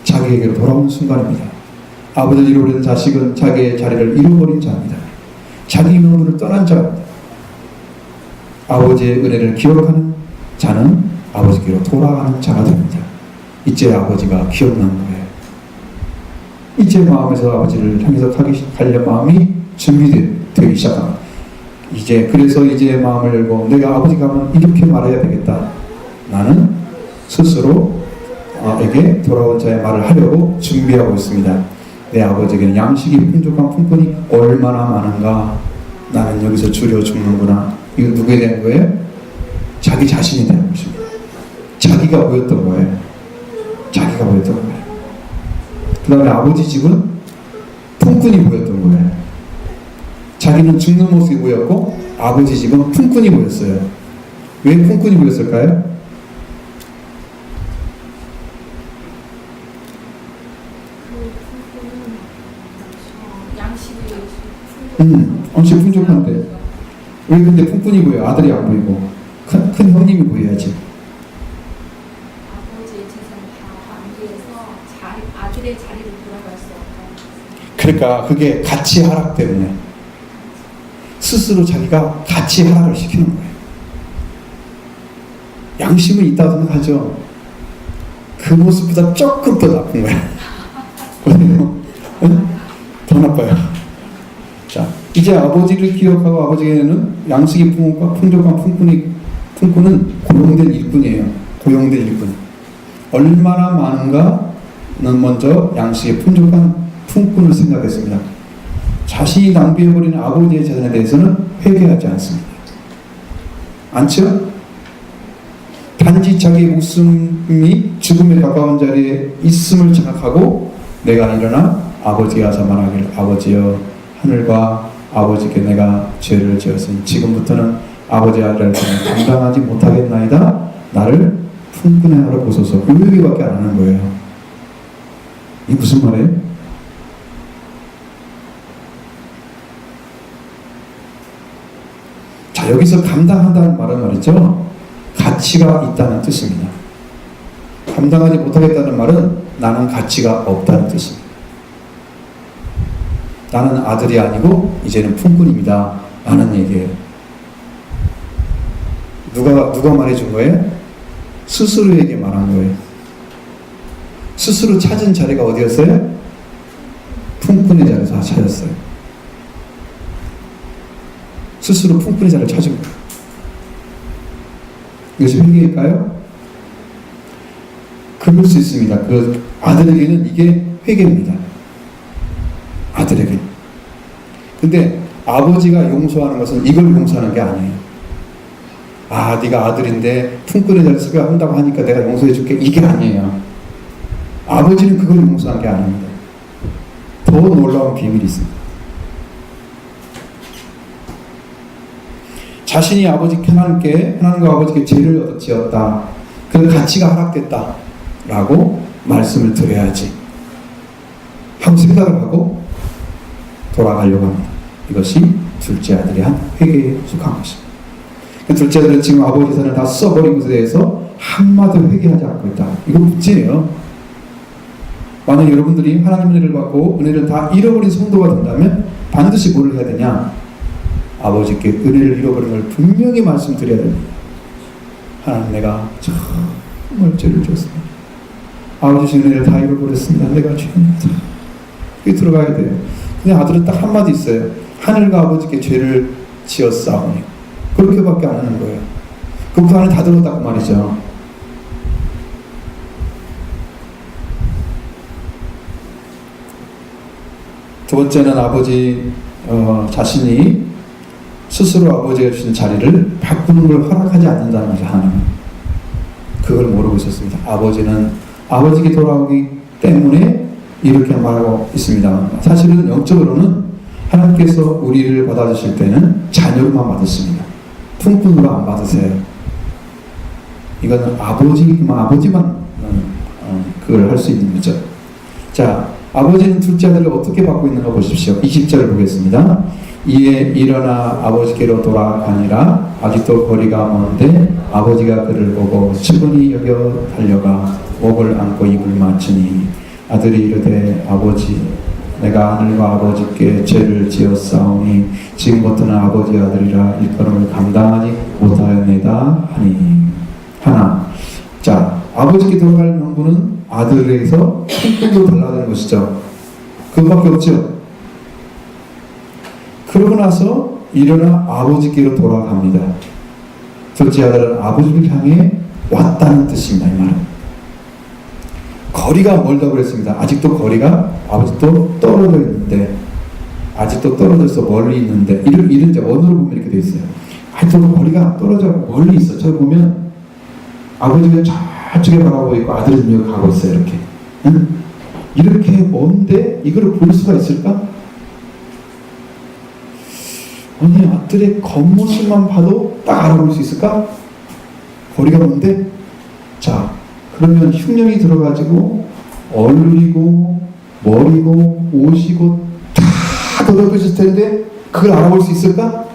자기에게로 돌아오는 순간입니다. 아버지를 잃어버린 자식은 자기의 자리를 잃어버린 자입니다. 자기 명분을 떠난 자입니다. 아버지의 은혜를 기억하는 자는 아버지께로 돌아가는 자가 됩니다. 이제 아버지가 기억난 거예요. 이제 마음에서 아버지를 향해서 가려는 마음이 준비되기 시작합니다. 그래서 이제 마음을 열고 내가 아버지가 하면 이렇게 말해야 되겠다. 나는 스스로 에게 돌아온 자의 말을 하려고 준비하고 있습니다. 내 아버지에게는 양식이 풍족한 품꾼이 얼마나 많은가. 나는 여기서 줄여 죽는구나. 이거 누구에 대한 거예요? 자기 자신에 대한 것입니다. 자기가 보였던 거예요. 자기가 보였던 거예요. 그 다음에 아버지 집은 품꾼이 보였던 거예요. 자기는 죽는 모습이 보였고 아버지 집은 품꾼이 보였어요. 왜 품꾼이 보였을까요? 엄청 풍족한데 왜 근데 품꾼이 보여? 아들이 안 보이고 큰 형님이 보여야지. 아버지의 재산을 다 낭비해서 아들의 자리로 돌아갈 수 없다. 그러니까 그게 가치 하락 때문에 스스로 자기가 가치 하락을 시키는 거예요. 양심은 있다고 생각하죠. 그 모습보다 조금 더 나쁜 거예요. 더 나빠요. 자, 이제 아버지를 기억하고 아버지에게는 양식이 풍족한 품꾼은 고용된 일꾼이에요. 고용된 일꾼. 얼마나 많은가는 먼저 양식이 풍족한 품꾼을 생각했습니다. 자신이 낭비해버리는 아버지의 재산에 대해서는 회개하지 않습니다. 않죠? 단지 자기 목숨이 죽음에 가까운 자리에 있음을 생각하고 내가 일어나 아버지가 와서 말하기를 아버지여 하늘과 아버지께 내가 죄를 지었으니 지금부터는 아버지 아들을 감당하지 못하겠나이다. 나를 품꾼의 하나로 보소서. 그 얘기밖에 안 하는 거예요. 이게 무슨 말이에요? 자, 여기서 감당한다는 말은 말이죠. 가치가 있다는 뜻입니다. 감당하지 못하겠다는 말은 나는 가치가 없다는 뜻입니다. 나는 아들이 아니고 이제는 품꾼입니다. 라는 얘기예요. 누가 말해준 거예요? 스스로에게 말한 거예요. 스스로 찾은 자리가 어디였어요? 품꾼의 자리에서 찾았어요. 스스로 품꾼의 자리를 찾은 거예요. 이것이 회개일까요? 그럴 수 있습니다. 그 아들에게는 이게 회개입니다. 아들에게. 근데 아버지가 용서하는 것은 이걸 용서하는 게 아니에요. 네가 아들인데 품꾼의 자리에서 한다고 하니까 내가 용서해 줄게. 이게 아니에요. 아버지는 그걸 용서한 게 아닙니다. 더 놀라운 비밀이 있습니다. 자신이 하나님과 아버지께 죄를 지었다. 그 가치가 하락됐다. 라고 말씀을 드려야지. 하고 생각을 하고 돌아가려고 합니다. 이것이 둘째 아들이 한 회개에 속한 것입니다. 그 둘째 아들은 지금 아버지 산을 다 써버린 것에 대해서 한마디도 회개하지 않고 있다. 이거 문제예요. 만약 여러분들이 하나님 은혜를 받고 은혜를 다 잃어버린 성도가 된다면 반드시 뭘 해야 되냐? 아버지께 은혜를 잃어버린 걸 분명히 말씀드려야 됩니다. 하나님, 내가 정말 죄를 졌습니다. 아버지 은혜를 다 잃어버렸습니다. 내가 죄입니다. 이게 들어가야 돼요. 근데 아들은 딱 한마디 있어요. 하늘과 아버지께 죄를 지었사오니. 그렇게밖에 안 하는 거예요. 그 안에 다 들었다고 말이죠. 두 번째는 아버지 자신이 스스로 아버지가 주신 자리를 바꾸는 걸 허락하지 않는다는 거죠. 하나님은 그걸 모르고 있었습니다. 아버지는 아버지께 돌아오기 때문에 이렇게 말하고 있습니다. 사실은 영적으로는 하나님께서 우리를 받아주실 때는 자녀로만 받으십니다. 품꾼으로 안 받으세요. 이거는 아버지만 그걸 할 수 있는 거죠. 자, 아버지는 둘째 아들을 어떻게 받고 있는가 보십시오. 20절을 보겠습니다. 이에 일어나 아버지께로 돌아가니라. 아직도 거리가 먼데 아버지가 그를 보고 측은히 여겨 달려가 목을 안고 입을 맞추니 아들이 이르되 아버지, 내가 하늘과 아버지께 죄를 지었사오니 지금부터는 아버지 아들이라 일컬음을 감당하지 못하였나이다 하니. 하나, 자, 아버지께 돌아갈 명분은 아들에게서 품꾼으로 달라지는 것이죠. 그것밖에 없죠. 그러고 나서 일어나 아버지께로 돌아갑니다. 둘째 아들은 아버지를 향해 왔다는 뜻입니다. 이 말은 거리가 멀다고 그랬습니다. 아직도 거리가 아버지도 떨어져 있는데, 아직도 떨어져서 멀리 있는데, 이런 이제 원어로 보면 이렇게 돼 있어요. 아직도 거리가 떨어져 멀리 있어. 저 보면 아버지가 저쪽에 바라보고 있고 아들은 여기 가고 있어요. 이렇게. 응? 이렇게 먼데 이걸 볼 수가 있을까? 아니, 아들의 겉모습만 봐도 딱 알아볼 수 있을까? 거리가 먼데? 자, 그러면 흉령이 들어가지고 얼굴이고 머리고 옷이고 다 더럽혀질 텐데 그걸 알아볼 수 있을까?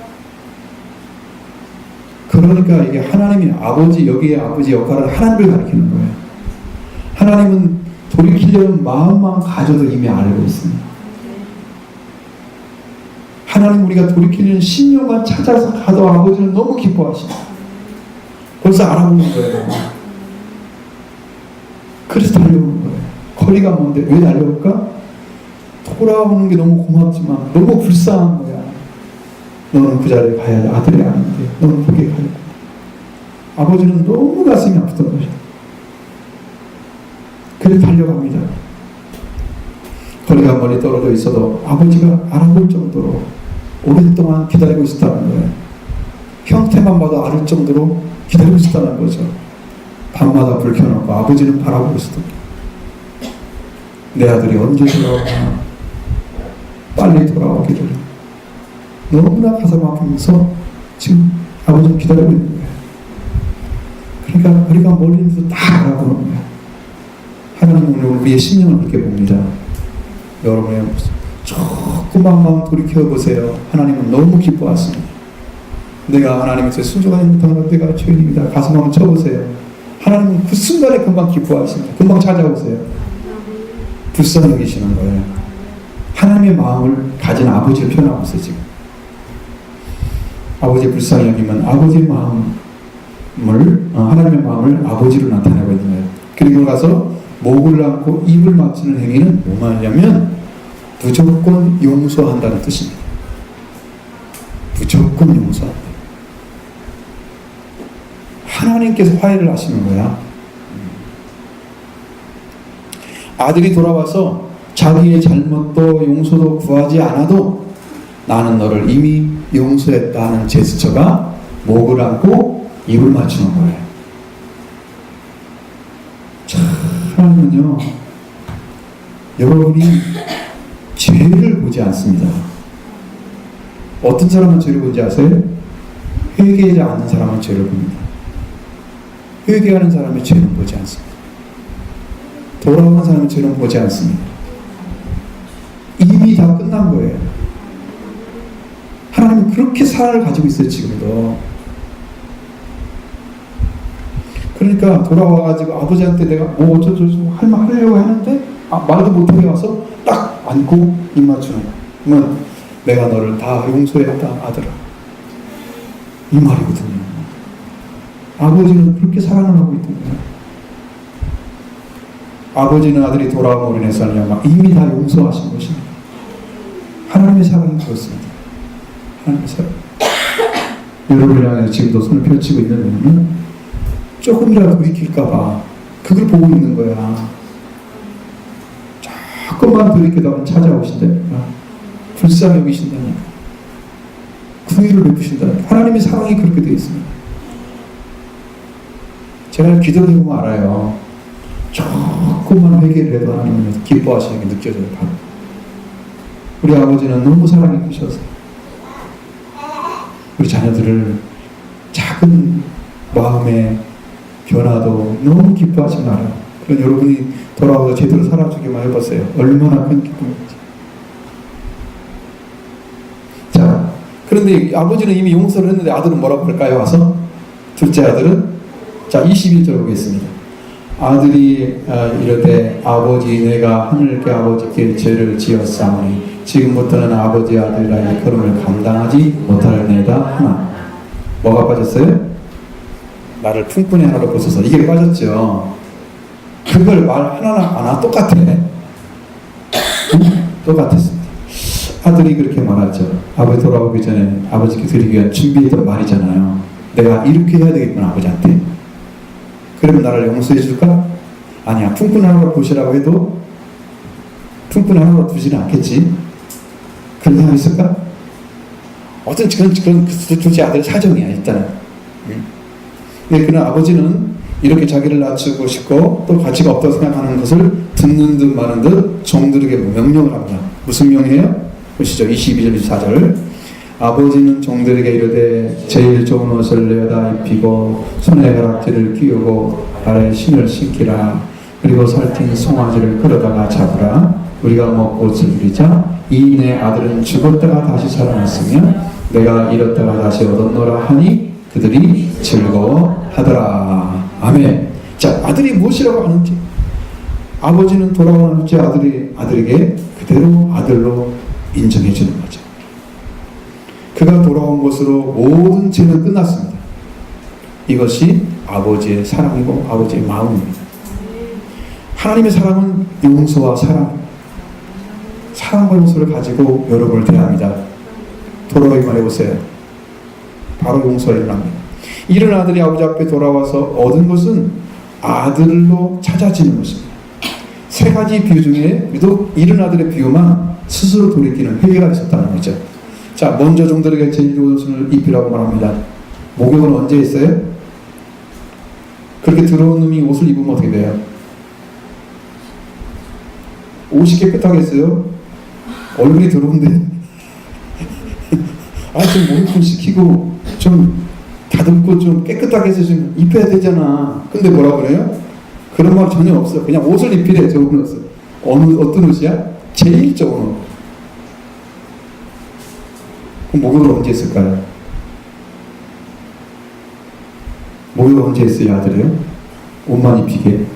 그러니까 이게 하나님이 아버지, 여기에 아버지 역할은 하나님을 가리키는 거예요. 하나님은 돌이키려는 마음만 가져도 이미 알고 있습니다. 하나님 우리가 돌이키는 신용만 찾아서 가도 아버지는 너무 기뻐하십니다. 벌써 알아보는 거예요. 그래서 달려오는 거예요. 거리가 먼데 왜 달려올까? 돌아오는 게 너무 고맙지만 너무 불쌍한 거야. 너는 그 자리에 가야 돼. 아들이 아닌데 너는 거기에 가야 돼. 아버지는 너무 가슴이 아프던 거죠. 그래서 달려갑니다. 거리가 멀리 떨어져 있어도 아버지가 알아볼 정도로 오랫동안 기다리고 있었다는 거예요. 형태만 봐도 알을 정도로 기다리고 있었다는 거죠. 밤마다 불 켜놓고 아버지는 바라보고 있었던 거예요. 내 아들이 언제 돌아오나, 빨리 돌아오기를 너무나 가슴 아프면서 지금 아버지는 기다리고 있는 거예요. 그러니까 우리가 멀리 있는데도 다 알아보는 거예요. 하나님은 오늘 우리의 심령을 그렇게 봅니다. 여러분의 조그만 돌이켜보세요. 하나님은 너무 기뻐하십니다. 내가 하나님께 순종하지 못하는 내가 죄인입니다. 가슴 한번 쳐보세요. 하나님은 그 순간에 금방 기뻐하십니다. 금방 찾아오세요. 불쌍히 여기시는 거예요. 하나님의 마음을 가진 아버지를 표현하고 있어요. 지금 아버지의 불쌍히 여기면 아버지의 마음을, 하나님의 마음을 아버지로 나타내고 있는 거예요. 그리고 가서 목을 안고 입을 맞추는 행위는 뭐 말하냐면 무조건 용서한다는 뜻입니다. 무조건 용서한다. 하나님께서 화해를 하시는 거야. 아들이 돌아와서 자기의 잘못도 용서도 구하지 않아도 나는 너를 이미 용서했다는 제스처가 목을 안고 입을 맞추는 거예요. 참, 하나님은요, 여러분이 죄를 보지 않습니다. 어떤 사람은 죄를 보지 아세요? 회개하지 않는 사람은 죄를 봅니다. 회개하는 사람의 죄는 보지 않습니다. 돌아오는 사람의 죄는 보지 않습니다. 이미 다 끝난 거예요. 하나님은 그렇게 사랑을 가지고 있어요, 지금도. 그러니까 돌아와가지고 아버지한테 내가 뭐 어쩌고 할 말 하려고 했는데 말도 못하게 와서 딱 안고 입 맞추는 거야. 그러면 내가 너를 다 용서했다, 아들아. 이 말이거든요. 아버지는 그렇게 사랑을 하고 있던 거예요. 아버지는 아들이 돌아옴으로 인해서 이미 다 용서하신 것입니다. 하나님의 사랑이 그렇습니다. 하나님의 사랑. 여러분을 향해서 지금도 손을 펼치고 있는 분은 조금이라도 돌이킬까봐 그걸 보고 있는 거야. 조금만 돌이켜도 찾아오신다니까. 불쌍히 여기신다니까. 긍휼을 베푸신다니까. 하나님의 사랑이 그렇게 되어 있습니다. 제가 기도해보면 알아요. 조금만 회개를 해도 하나님은 기뻐하시는 게 느껴져요. 바로. 우리 아버지는 너무 사랑해 주셔서 우리 자녀들을 작은 마음의 변화도 너무 기뻐하시는 알아요. 그런 여러분이 돌아와서 제대로 살아주기만 해보세요. 얼마나 큰 기쁨인지. 자, 그런데 아버지는 이미 용서를 했는데 아들은 뭐라고 할까요? 와서 둘째 아들은 자 21절 보겠습니다. 아들이 이르되 아버지 내가 하늘께 아버지께 죄를 지었사오니 지금부터는 아버지 아들이라 일컬음을 감당하지 못하려내다 하나. 뭐가 빠졌어요? 나를 품꾼의 하나로 보소서. 이게 빠졌죠. 그걸 말 하나 똑같아. 똑같았습니다. 아들이 그렇게 말하죠. 아버지 돌아오기 전에 아버지께 드리기 위한 준비했던 말이잖아요. 내가 이렇게 해야 되겠구나 아버지한테. 그러면 나를 용서해 줄까? 아니야. 품꾼 하나로 보시라고 해도 품꾼 하나로 두지는 않겠지. 그런 생각 있을까? 어떤 그런 둘째 아들 사정이야 일단은. 그러나 아버지는 이렇게 자기를 낮추고 싶고 또 가치가 없다고 생각하는 것을 듣는 듯 마는 듯 종들에게 명령을 합니다. 무슨 명이에요? 보시죠. 22절 24절. 아버지는 종들에게 이르되 제일 좋은 옷을 내어다 입히고 손에 가락지를 끼우고 발에 신을 신기라. 그리고 살찐 송아지를 끌어다가 잡으라. 우리가 먹고 즐기자. 이 내 아들은 죽었다가 다시 살아났으며 내가 잃었다가 다시 얻었노라 하니 그들이 즐거워하더라. 아멘. 자, 아들이 무엇이라고 하는지. 아버지는 돌아오는 첫째 아들에게 그대로 아들로 인정해 주는 거죠. 그가 돌아온 것으로 모든 죄는 끝났습니다. 이것이 아버지의 사랑이고 아버지의 마음입니다. 하나님의 사랑은 용서와 사랑과 용서를 가지고 여러분을 대합니다. 돌아오기만 해보세요. 바로 용서가 일어납니다. 이런 아들이 아버지 앞에 돌아와서 얻은 것은 아들로 찾아지는 것입니다. 세 가지 비유 중에 유독 이런 아들의 비유만 스스로 돌이키는 회개가 있었다는 거죠. 자, 먼저 종들에게 제일 좋은 옷을 입히라고 말합니다. 목욕은 언제 했어요? 그렇게 들어온 놈이 옷을 입으면 어떻게 돼요? 옷이 깨끗하겠어요? 얼굴이 더러운데 좀 목욕 시키고 좀 다듬고 좀 깨끗하게 해서 좀 입혀야 되잖아. 근데 뭐라고 그래요? 그런 말 전혀 없어. 그냥 옷을 입히래. 좋은 옷을. 어떤 옷이야? 제일 좋은 옷. 그럼 목욕을 언제 했을까요? 목욕을 언제 했어요, 아들이요? 옷만 입히게.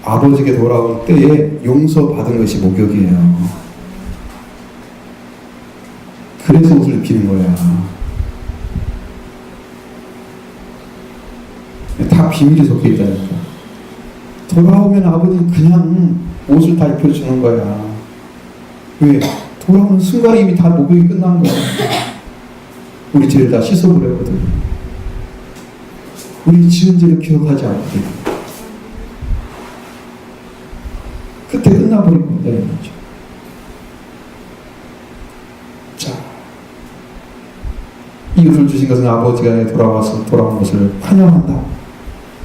아버지께 돌아올 때에 용서받은 것이 목욕이에요. 그래서 옷을 입히는 거야. 다 비밀이 섞여 있다니까. 돌아오면 아버지는 그냥 옷을 다 입혀주는 거야. 왜? 돌아오는 순간에 이미 다 목욕이 끝난 거야. 우리 죄를 다 씻어버렸거든. 우리 지은 죄를 기억하지 않거든. 그때 끝나버린 겁니다. 자, 이 옷을 주신 것은 아버지가 돌아온 것을 환영한다.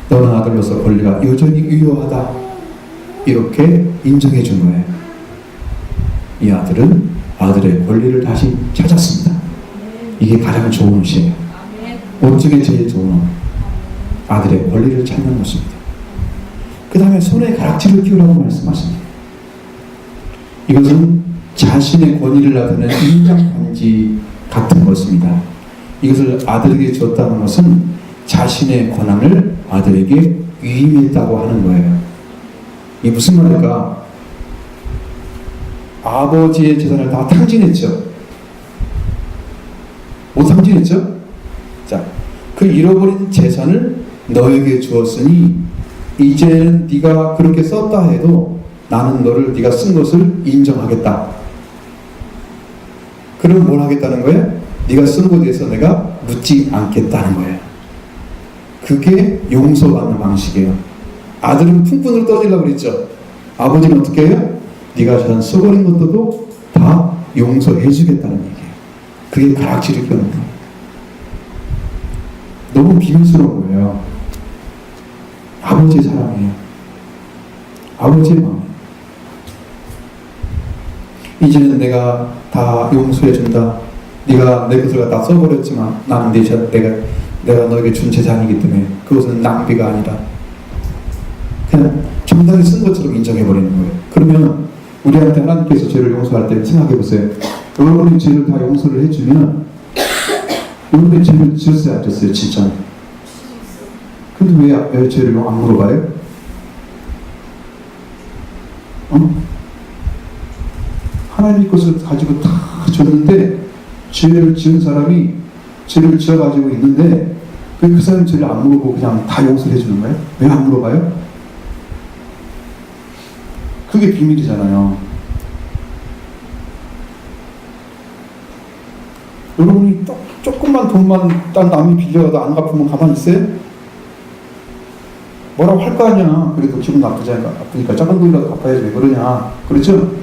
너는 아들로서 권리가 여전히 유효하다. 이렇게 인정해 준 거예요. 이 아들은 아들의 권리를 다시 찾았습니다. 이게 가장 좋은 옷이에요. 옷 중에 제일 좋은 옷. 아들의 권리를 찾는 것입니다. 그 다음에 손에 가락지를 끼우라고 말씀하십니다. 이것은 자신의 권위를 나타내는 인장 반지 같은 것입니다. 이것을 아들에게 줬다는 것은 자신의 권한을 아들에게 위임했다고 하는 거예요. 이게 무슨 말일까? 아버지의 재산을 다 탕진했죠. 못 탕진했죠? 자, 그 잃어버린 재산을 너에게 주었으니 이제는 네가 그렇게 썼다 해도 나는 너를 네가 쓴 것을 인정하겠다. 그럼 뭘 하겠다는 거예요? 네가 쓴 것에 대해서 내가 묻지 않겠다는 거예요. 그게 용서받는 방식이에요. 아들은 풍문으로 떠들려고 그랬죠. 아버지는 어떻게 해요? 네가 저런 썩어린 것들도 다 용서해 주겠다는 얘기예요. 그게 가락지를 껴는 거예요. 너무 비밀스러운 거예요. 아버지의 사랑이에요. 아버지의 마음. 이제는 내가 다 용서해 준다. 네가 내 것을 갖다 써버렸지만 나는 내가 너에게 준 재산이기 때문에 그것은 낭비가 아니다. 그냥 정당히 쓴 것처럼 인정해 버리는 거예요. 그러면 우리한테 하나님께서 죄를 용서할 때 생각해 보세요. 여러분이 죄를 다 용서를 해주면 여러분이 죄를 지었어요, 안 지었어요? 진짜. 근데 왜 죄를 안 물어봐요? 하나님 것을 가지고 다 줬는데 죄를 지은 사람이 죄를 지어가지고 있는데 그 사람 죄를 안 물어보고 그냥 다 용서해 주는 거예요? 왜 안 물어봐요? 그게 비밀이잖아요. 여러분이 조금만 돈만 남이 빌려도 안 갚으면 가만히 있어요? 뭐라고 할 거 아니야. 그래도 기분 나쁘니까 작은 돈이라도 갚아야지 왜 그러냐. 그렇죠?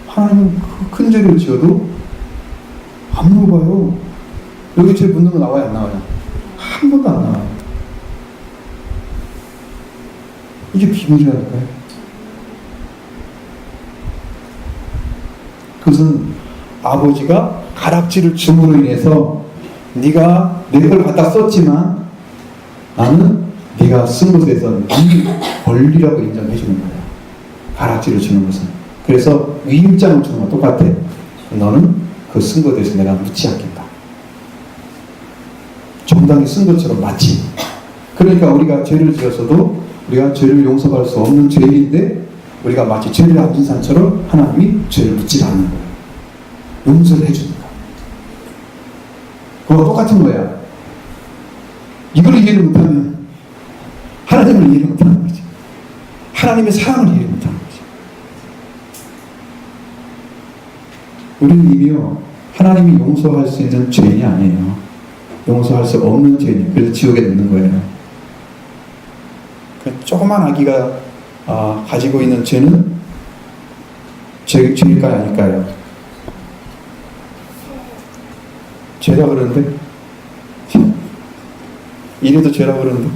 하나님은 큰 죄를 지어도 안 물어봐요. 여기 죄 묻는 거 나와요, 안 나와요? 한 번도 안 나와요. 이게 비밀이라니까요. 그것은 아버지가 가락지를 줌으로 인해서 네가 내 걸 갖다 썼지만 나는 네가 쓴 것에 대해서 네 권리라고 인정해 주는 거야. 가락지를 주는 것은. 그래서 위임장을 주는 건 똑같아. 너는 그 쓴 것에 대해서 내가 묻지 않겠다. 정당히 쓴 것처럼 마치. 그러니까 우리가 죄를 지었어도 우리가 죄를 용서할 수 없는 죄인인데 우리가 마치 죄를 안 진 사람처럼 하나님이 죄를 묻지 않는 거예요. 용서를 해주니까. 그거 똑같은 거야. 이걸 이해를 못하면 하나님을 이해를 못하는 거지. 하나님의 사랑을 이해를 못하는 거지. 우리는 이미요 하나님이 용서할 수 있는 죄인이 아니에요. 용서할 수 없는 죄인이에요. 그래서 지옥에 넣는 거예요. 그 조그만 아기가 가지고 있는 죄는 죄일까요, 아닐까요? 죄라 그러는데 이래도 죄라 그러는데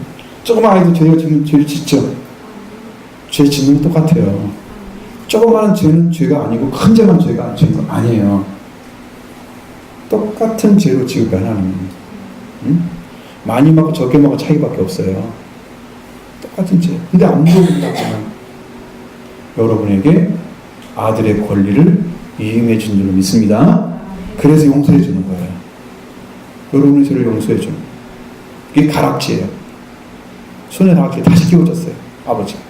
조그만 아이도 죄를 짓죠. 죄 짓는 건 똑같아요. 조그마한 죄는 죄가 아니고 큰 죄만 죄가 아니에요. 똑같은 죄로 지을 거야 하나님. 많이 먹고 적게 먹고 차이밖에 없어요. 똑같은 죄. 근데 안 물어본다면 여러분에게 아들의 권리를 위임해 준 줄로 믿습니다. 그래서 용서해 주는 거예요. 여러분의 죄를 용서해 주는 거예요. 이게 가락지예요. 손에 가락지 다시 끼워줬어요. 아버지가.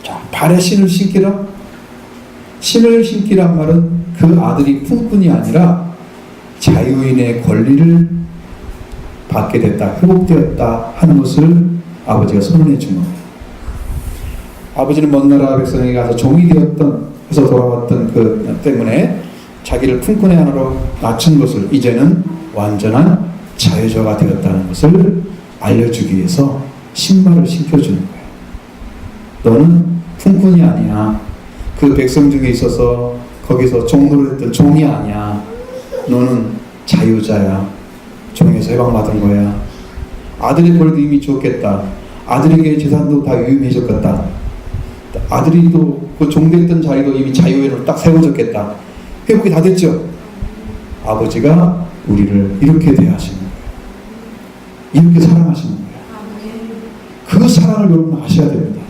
자, 발에 신을 신기라. 신을 신기란 말은 그 아들이 품꾼이 아니라 자유인의 권리를 받게 됐다, 회복되었다 하는 것을 아버지가 선언해 준 거예요. 아버지는 먼 나라 백성에게 가서 종이 되었던, 해서 돌아왔던 그 때문에 자기를 품꾼의 하나로 낮춘 것을 이제는 완전한 자유자가 되었다는 것을 알려주기 위해서 신발을 신겨주는 거예요. 너는 품꾼이 아니야. 그 백성 중에 있어서 거기서 종노를 했던 종이 아니야. 너는 자유자야. 종에서 해방받은 거야. 아들의 벌도 이미 주었겠다. 아들에게 재산도 다 위임해줬겠다. 아들이 또 그 종됐던 자리도 이미 자유회로 딱 세워졌겠다. 회복이 다 됐죠. 아버지가 우리를 이렇게 대하시는 거예요. 이렇게 사랑하시는 거예요. 그 사랑을 여러분 아셔야 됩니다.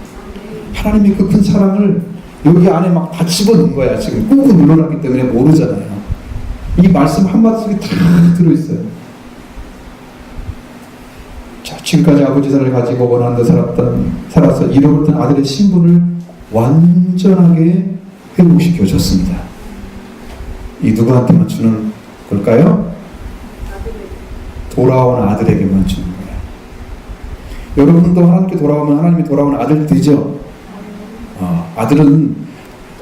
하나님의 그 큰 사랑을 여기 안에 막 다 집어넣은 거야. 지금 꾹꾹 눌러놨기 때문에 모르잖아요. 이 말씀 한마디 속에 다 들어있어요. 자, 지금까지 아버지 사랑을 가지고 원하는 데 살아서 잃어버렸던 아들의 신분을 완전하게 회복시켜줬습니다. 이 누구한테만 주는 걸까요? 돌아온 아들에게만 주는 거예요. 여러분도 하나님께 돌아오면 하나님이 돌아온 아들 되죠?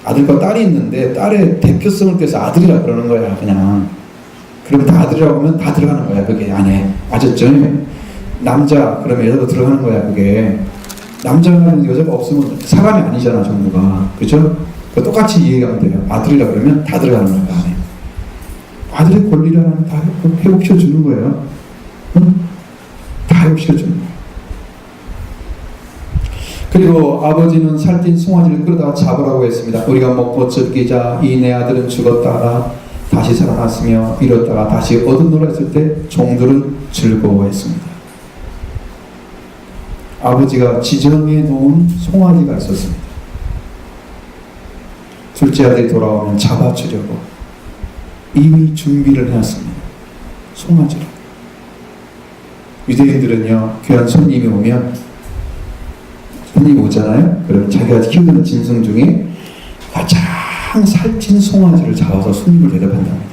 아들과 딸이 있는데 딸의 대표성을 떼서 아들이라 그러는 거야. 그냥 그러면 다 아들이라고 하면 다 들어가는 거야. 그게 안에. 아셨죠? 남자 그러면 여자도 들어가는 거야. 그게 남자는 여자가 없으면 사람이 아니잖아. 전부가. 그죠? 똑같이 이해가 돼요. 아들이라 그러면 다 들어가는 거야. 안에. 아들의 권리를 하나님 다 회복시켜 주는 거예요. 응? 다 회복시켜 주는 거예요. 그리고 아버지는 살찐 송아지를 끌어다가 잡으라고 했습니다. 우리가 먹고 즐기자. 이 내 아들은 죽었다가 다시 살아났으며 잃었다가 다시 얻어놓으라 했을 때 종들은 즐거워했습니다. 아버지가 지정해 놓은 송아지가 있었습니다. 둘째 아들이 돌아오면 잡아주려고 이미 준비를 해놨습니다. 송아지를. 유대인들은요, 귀한 손님이 오면 손님이 오잖아요. 그럼 자기가 키우는 짐승 중에 가장 살찐 송아지를 잡아서 손님을 대접한답니다.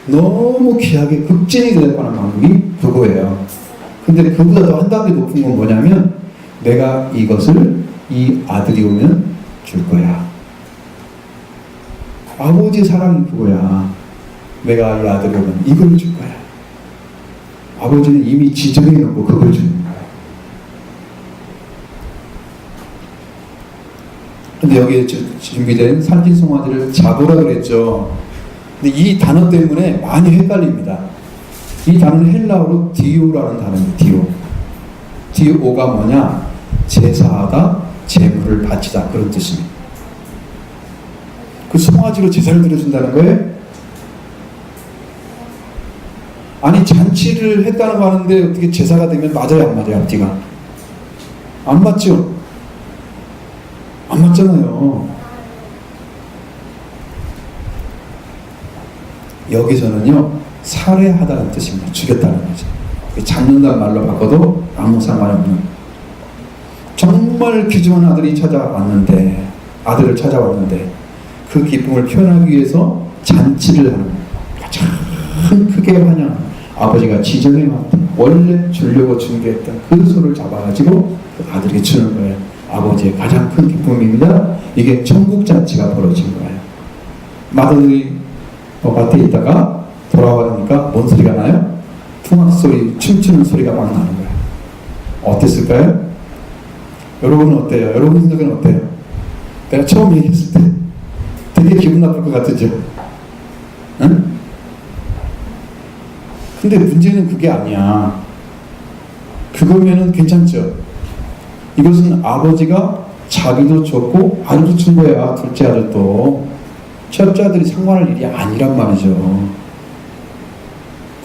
너무 귀하게 극진히 대접하는 방법이 그거예요. 근데 그보다 더 한 단계 높은 건 뭐냐면 내가 이것을 이 아들이 오면 줄 거야. 아버지의 사랑이 그거야. 내가 이 아들이 오면 이걸 줄 거야. 아버지는 이미 지정해 놓고 그걸 주는 거야. 근데 여기에 준비된 살찐 송아지를 잡으라 그랬죠. 근데 이 단어 때문에 많이 헷갈립니다. 이 단어는 헬라어로 디오라는 단어입니다. 디오. 디오가 뭐냐? 제사하다, 제물을 바치다, 그런 뜻입니다. 그 송아지로 제사를 드려준다는 거예요? 아니, 잔치를 했다는 거 하는데 어떻게 제사가 되면 맞아요, 안 맞아요, 앞뒤가? 안 맞죠? 안 맞잖아요. 여기서는요, 살해하다는 뜻입니다. 죽였다는 거죠. 잡는다는 말로 바꿔도 아무 상관이 없는. 정말 귀중한 아들이 찾아왔는데, 아들을 찾아왔는데, 그 기쁨을 표현하기 위해서 잔치를 하는 거예요. 가장 크게 환영. 아버지가 지정해놨던, 원래 주려고 준비했던 그 소를 잡아가지고 그 아들에게 주는 거예요. 아버지의 가장 큰 기쁨입니다. 이게 천국 잔치가 벌어진 거예요. 마더들이 밭에 있다가 돌아와니까 뭔 소리가 나요? 풍악 소리, 춤추는 소리가 막 나는 거예요. 어땠을까요? 여러분은 어때요? 여러분 생각은 어때요? 내가 처음 얘기했을 때 되게 기분 나쁠 것 같으죠? 응? 근데 문제는 그게 아니야. 그거면은 괜찮죠? 이것은 아버지가 자기도 줬고 아들도 준 거야. 둘째 아들도. 첫째 아들이 상관할 일이 아니란 말이죠.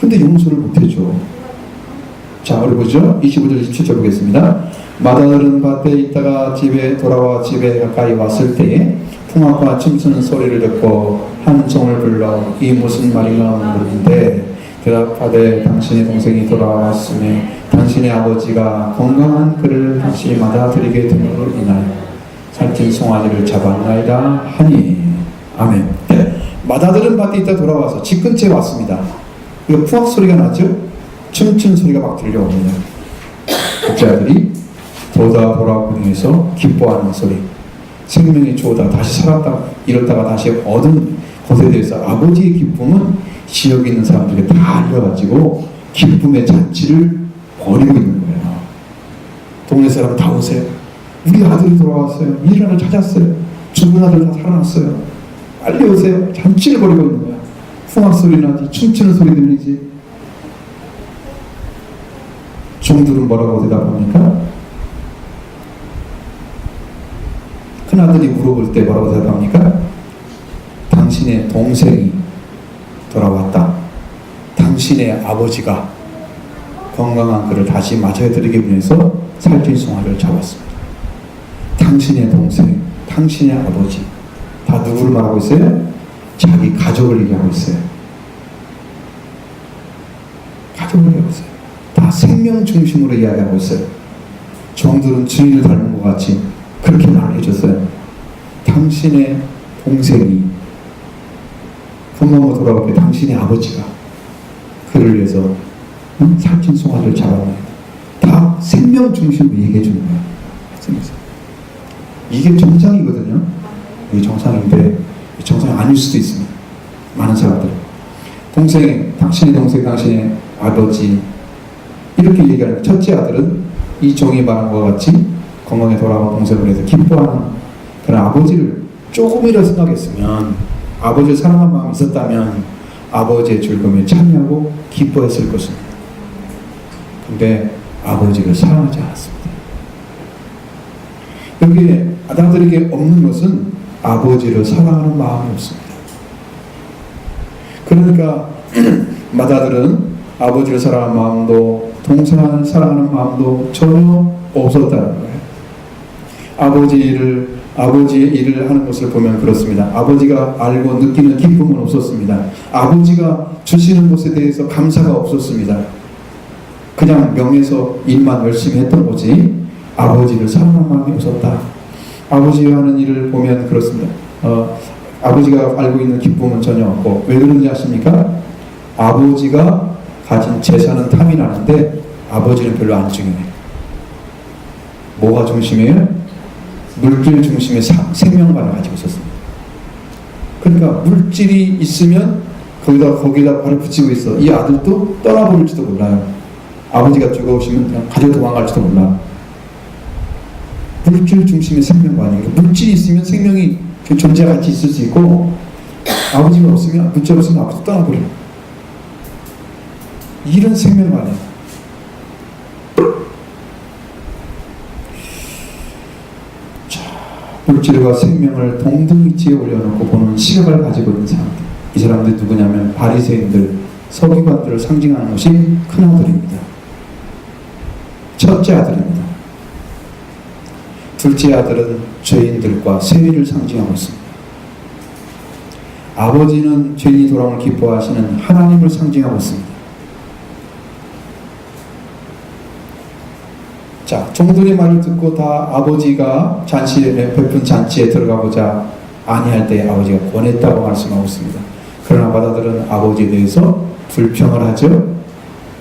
근데 용서를 못해줘. 자, 우리 보죠. 25절 27절 보겠습니다. 마다들은 밭에 있다가 집에 돌아와 집에 가까이 왔을 때에 풍악과 춤추는 소리를 듣고 한 종을 불러 이 무슨 말인가 물었는데 대답하되 당신의 동생이 돌아왔으며 당신의 아버지가 건강한 그를 다시 맞아들이게 됨으로 인하여 살찐 송아지를 잡았나이다 하니. 아멘. 네. 맏아들은 밭에 있다 돌아와서 집 근처에 왔습니다. 이거 풍악 소리가 나죠? 춤추는 소리가 막 들려옵니다. 둘째 아들이 돌아오기 위해서 기뻐하는 소리. 생명이 좋다 다시 살았다 잃었다가 다시 얻은 것에 대해서 아버지의 기쁨은 지역에 있는 사람들에게 다 알려가지고 기쁨의 잔치를 벌이고 있는 거예요. 동네 사람 다 오세요. 우리 아들이 돌아왔어요. 미련을 찾았어요. 죽은 아들 다 살아났어요. 빨리 오세요. 잔치를 벌이고 있는 거야. 풍악 소리 나지, 춤추는 소리 들리지. 종들은 뭐라고 대답합니까? 큰아들이 물어볼 때 뭐라고 대답합니까? 당신의 동생이 돌아왔다. 당신의 아버지가 건강한 그를 다시 맞아드리기 위해서 살찐 송아지를 잡았습니다. 당신의 동생, 당신의 아버지, 다 누구를 말하고 있어요? 자기 가족을 얘기하고 있어요. 가족을 얘기하고 있어요. 다 생명 중심으로 이야기하고 있어요. 종들은 주인을 닮은 것 같이 그렇게 말을 해줬어요. 당신의 동생이 부모가 돌아올 때 당신의 아버지가 그를 위해서 살찐 송아지를 잡아놔요. 다 생명 중심으로 얘기해 주는 거예요. 이게 정상이거든요. 이게 정상인데 정상이 아닐 수도 있습니다. 많은 사람들 동생, 당신의 동생, 당신의 아버지 이렇게 얘기하는 첫째 아들은 이 종이 말한 것 같이 건강에 돌아온 동생을 위해서 기뻐하는 그런 아버지를 조금이라도 생각했으면, 아버지를 사랑하는 마음이 있었다면 아버지의 즐거움에 참여하고 기뻐했을 것입니다. 근데 아버지를 사랑하지 않았습니다. 여기에 아들에게 없는 것은 아버지를 사랑하는 마음이 없습니다. 그러니까 마다들은 아버지를 사랑하는 마음도 동생을 사랑하는 마음도 전혀 없었다는 거예요. 아버지의 일을 하는 것을 보면 그렇습니다. 아버지가 알고 느끼는 기쁨은 없었습니다. 아버지가 주시는 것에 대해서 감사가 없었습니다. 그냥 명에서 일만 열심히 했던 거지 아버지를 사랑하는 마음이 없었다. 아버지가 하는 일을 보면 그렇습니다. 아버지가 알고 있는 기쁨은 전혀 없고, 왜 그런지 아십니까? 아버지가 가진 재산은 탐이 나는데 아버지는 별로 안 중요해요. 뭐가 중심이에요? 물질 중심의 생명관을 가지고 있었습니다. 그러니까 물질이 있으면 거기다 발을 붙이고 있어. 이 아들도 떠나버릴지도 몰라요. 아버지가 죽어오시면 그냥 가지고 도망갈지도 몰라. 물질 중심의 생명관이에요. 물질이 있으면 생명이 존재가 같이 있을 수 있고, 아버지가 없으면, 물질 없으면 아버지 떠나버려요. 이런 생명관이에요. 자, 물질과 생명을 동등위치에 올려놓고 보는 시각을 가지고 있는 사람들. 이 사람들이 누구냐면 바리새인들, 서기관들을 상징하는 것이 큰아들입니다. 첫째 아들입니다. 둘째 아들은 죄인들과 세리를 상징하고 있습니다. 아버지는 죄인이 돌아옴을 기뻐하시는 하나님을 상징하고 있습니다. 자, 종들의 말을 듣고 다 아버지가 베푼 잔치에 들어가보자 아니할 때 아버지가 권했다고 말씀하고 있습니다. 그러나 바다들은 아버지에 대해서 불평을 하죠.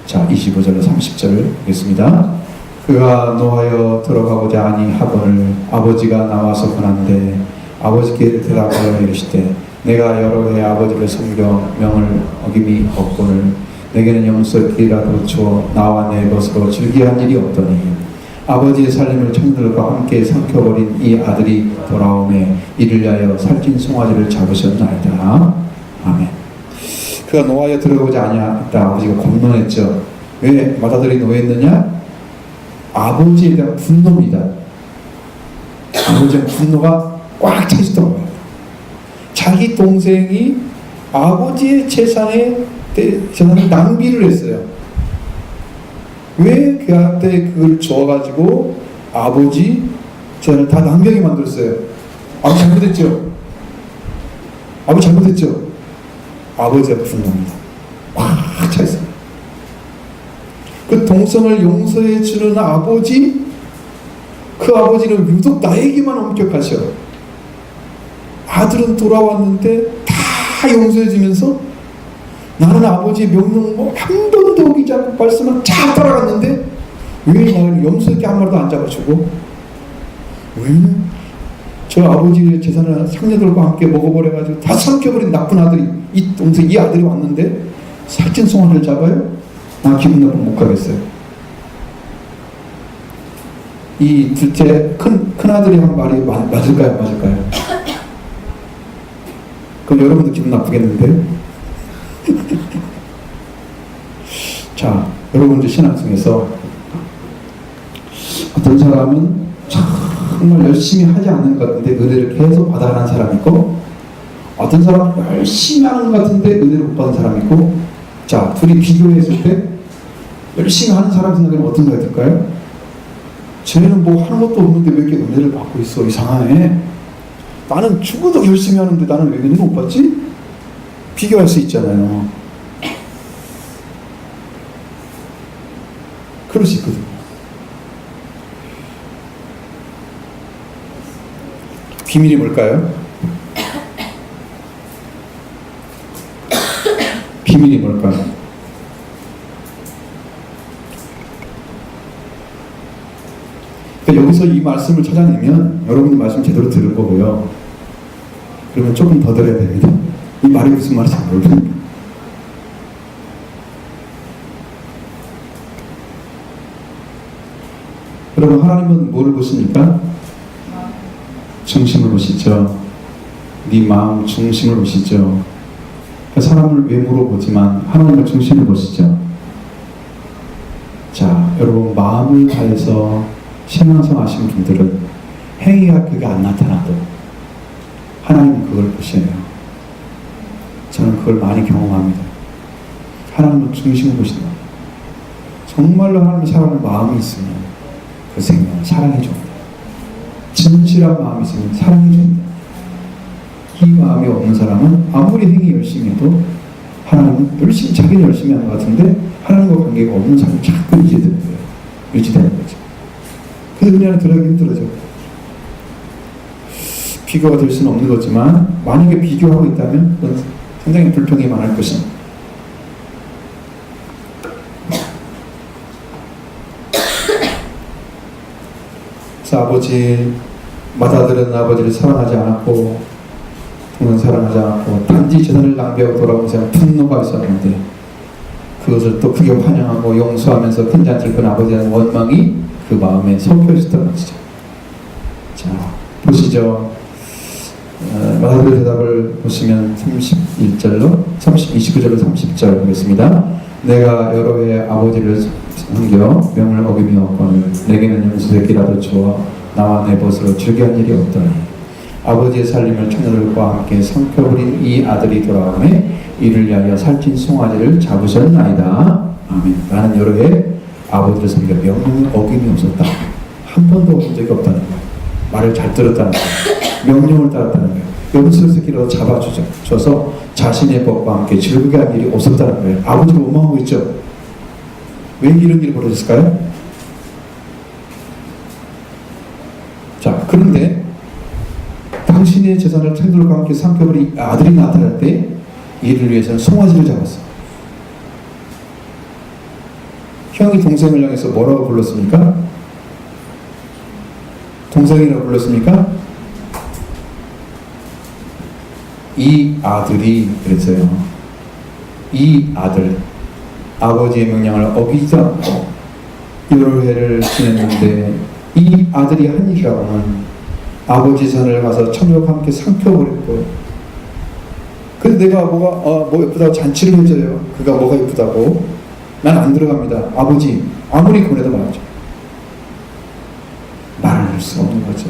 자, 25절로 30절 보겠습니다. 그가 노하여 들어가고자 아니하거늘 아버지가 나와서 권한데 아버지께 대답하여 이르시되 내가 여러 해 아버지를 섬겨 명을 어김이 없거늘 내게는 영설이라도 주어 나와 내 것으로 즐기한 일이 없더니 아버지의 살림을 청들과 함께 삼켜버린 이 아들이 돌아오매 이를 위하여 살찐 송아지를 잡으셨나이다. 아멘. 그가 노하여 들어가고자 아니하였다. 아버지가 권면했죠. 왜 맏아들이 노했느냐? 아버지에 대한 분노입니다. 아버지의 분노가 꽉 차 있었던 거예요. 자기 동생이 아버지의 재산을 낭비를 했어요. 왜 그한테 그걸 줘가지고 아버지 재산을 다 낭비하게 만들었어요? 아버지 잘못했죠? 아버지 잘못했죠? 아버지의 분노입니다. 꽉 차 있어요. 그 동성을 용서해 주는 아버지, 그 아버지는 유독 나에게만 엄격하셔. 아들은 돌아왔는데 다 용서해 주면서 나는 아버지의 명령 한 번도 어기지 않고 말씀을 잘 따라갔는데 왜 나를 염소에게 한 마리도 안 잡아주고, 왜 저 아버지의 재산을 상녀들과 함께 먹어버려가지고 다 삼켜버린 나쁜 아들이, 이 아들이 왔는데 살찐 송아지를 잡아요? 나 기분 나쁘면 못 가겠어요. 이 둘째 큰 아들이 한 말이 맞을까요? 맞을까요? 그럼 여러분도 기분 나쁘겠는데? 자, 여러분들 신앙 중에서 어떤 사람은 정말 열심히 하지 않는 것 같은데 은혜를 계속 받아가는 사람이 있고, 어떤 사람은 열심히 하는 것 같은데 은혜를 못 받은 사람이 있고, 자, 둘이 비교했을 때 열심히 하는 사람 생각에는 어떤 거 같을까요? 쟤는 뭐 하는 것도 없는데 왜 이렇게 은혜를 받고 있어? 이상하네. 나는 죽어도 열심히 하는데 나는 왜 은혜를 못 받지? 비교할 수 있잖아요. 그럴 수 있거든요. 비밀이 뭘까요? 비밀이 뭘까요? 그러니까 여기서 이 말씀을 찾아내면 여러분들 말씀 제대로 들은 거고요. 그러면 조금 더 들어야 됩니다. 이 말이 무슨 말인지 모르겠습니다. 여러분, 하나님은 뭐를 보십니까? 중심을 보시죠. 네 마음 중심을 보시죠. 사람을 외모로 보지만 하나님의 중심을 보시죠. 자, 여러분, 마음을 다해서 신앙생활 하신 분들은 행위가 그게 안 나타나도 하나님은 그걸 보시네요. 저는 그걸 많이 경험합니다. 하나님은 중심을 보신다. 정말로 하나님의 사랑하는 마음이 있으면 그 생명을 사랑해 줍니다. 진실한 마음이 있으면 사랑해 줍니다. 이 마음이 없는 사람은 아무리 행위 열심히 해도 하나님은 열심히, 자기는 열심히 하는 것 같은데 하나님과 관계가 없는 사람이 자꾸 유지되는 거예요. 유지되는 거죠. 그래서 은혜 안에 들어가기 힘들어져. 비교가 될 수는 없는 거지만 만약에 비교하고 있다면 그건 상당히 불평이 많을 것입니다. 그래서 아버지, 맏아들은 아버지를 사랑하지 않았고 부모는 사랑하지 않았고 단지 재산을 낭비하고 돌아온 사람 분노가 있었는데 그것을 또 크게 환영하고 용서하면서 큰 잔치를 큰 아버지에 대한 원망이 그 마음에 섞여 있었던 것이죠. 자, 보시죠. 맏아들의 대답을 보시면 31절로 29절로 30절 보겠습니다. 내가 여러 해 아버지를 섬겨 명을 어기미었거늘 내게는 염소새끼라도 주어 나와 내 벗으로 즐겨 한 일이 없더니 아버지의 살림을 처녀들과 함께 삼켜버린 이 아들이 돌아오매 이를 위하여 살찐 송아지를 잡으셨나이다. 아멘. 나는 여러 해 아버지를 섬겨 명령을 어김이 없었다. 한 번도 본 적이 없다는 거예요. 말을 잘 들었다는 거예요. 명령을 따랐다는 거예요. 염소새끼라도 잡아줘서 자신의 법과 함께 즐겁게 할 일이 없었다는 거예요. 아버지를 원망하고 있죠. 왜 이런 일이 벌어졌을까요? 자, 그런데 당신의 재산을 천들과 함께 삼켜버린 아들이 나타날 때 이를 위해서는 송아지를 잡았어. 형이 동생을 향해서 뭐라고 불렀습니까? 동생이라고 불렀습니까? 이 아들이 그랬어요. 이 아들, 아버지의 명령을 어기지 않고 여러 해를 지냈는데 이 아들이 한 일이라고는 아버지 산을 가서 처녀와 함께 삼켜버렸고, 그래서 내가 뭐 예쁘다고 잔치를 해줘요. 그가 뭐가 예쁘다고? 난 안 들어갑니다. 아버지 아무리 권해도 말하죠. 말을 할 수 없는 거죠.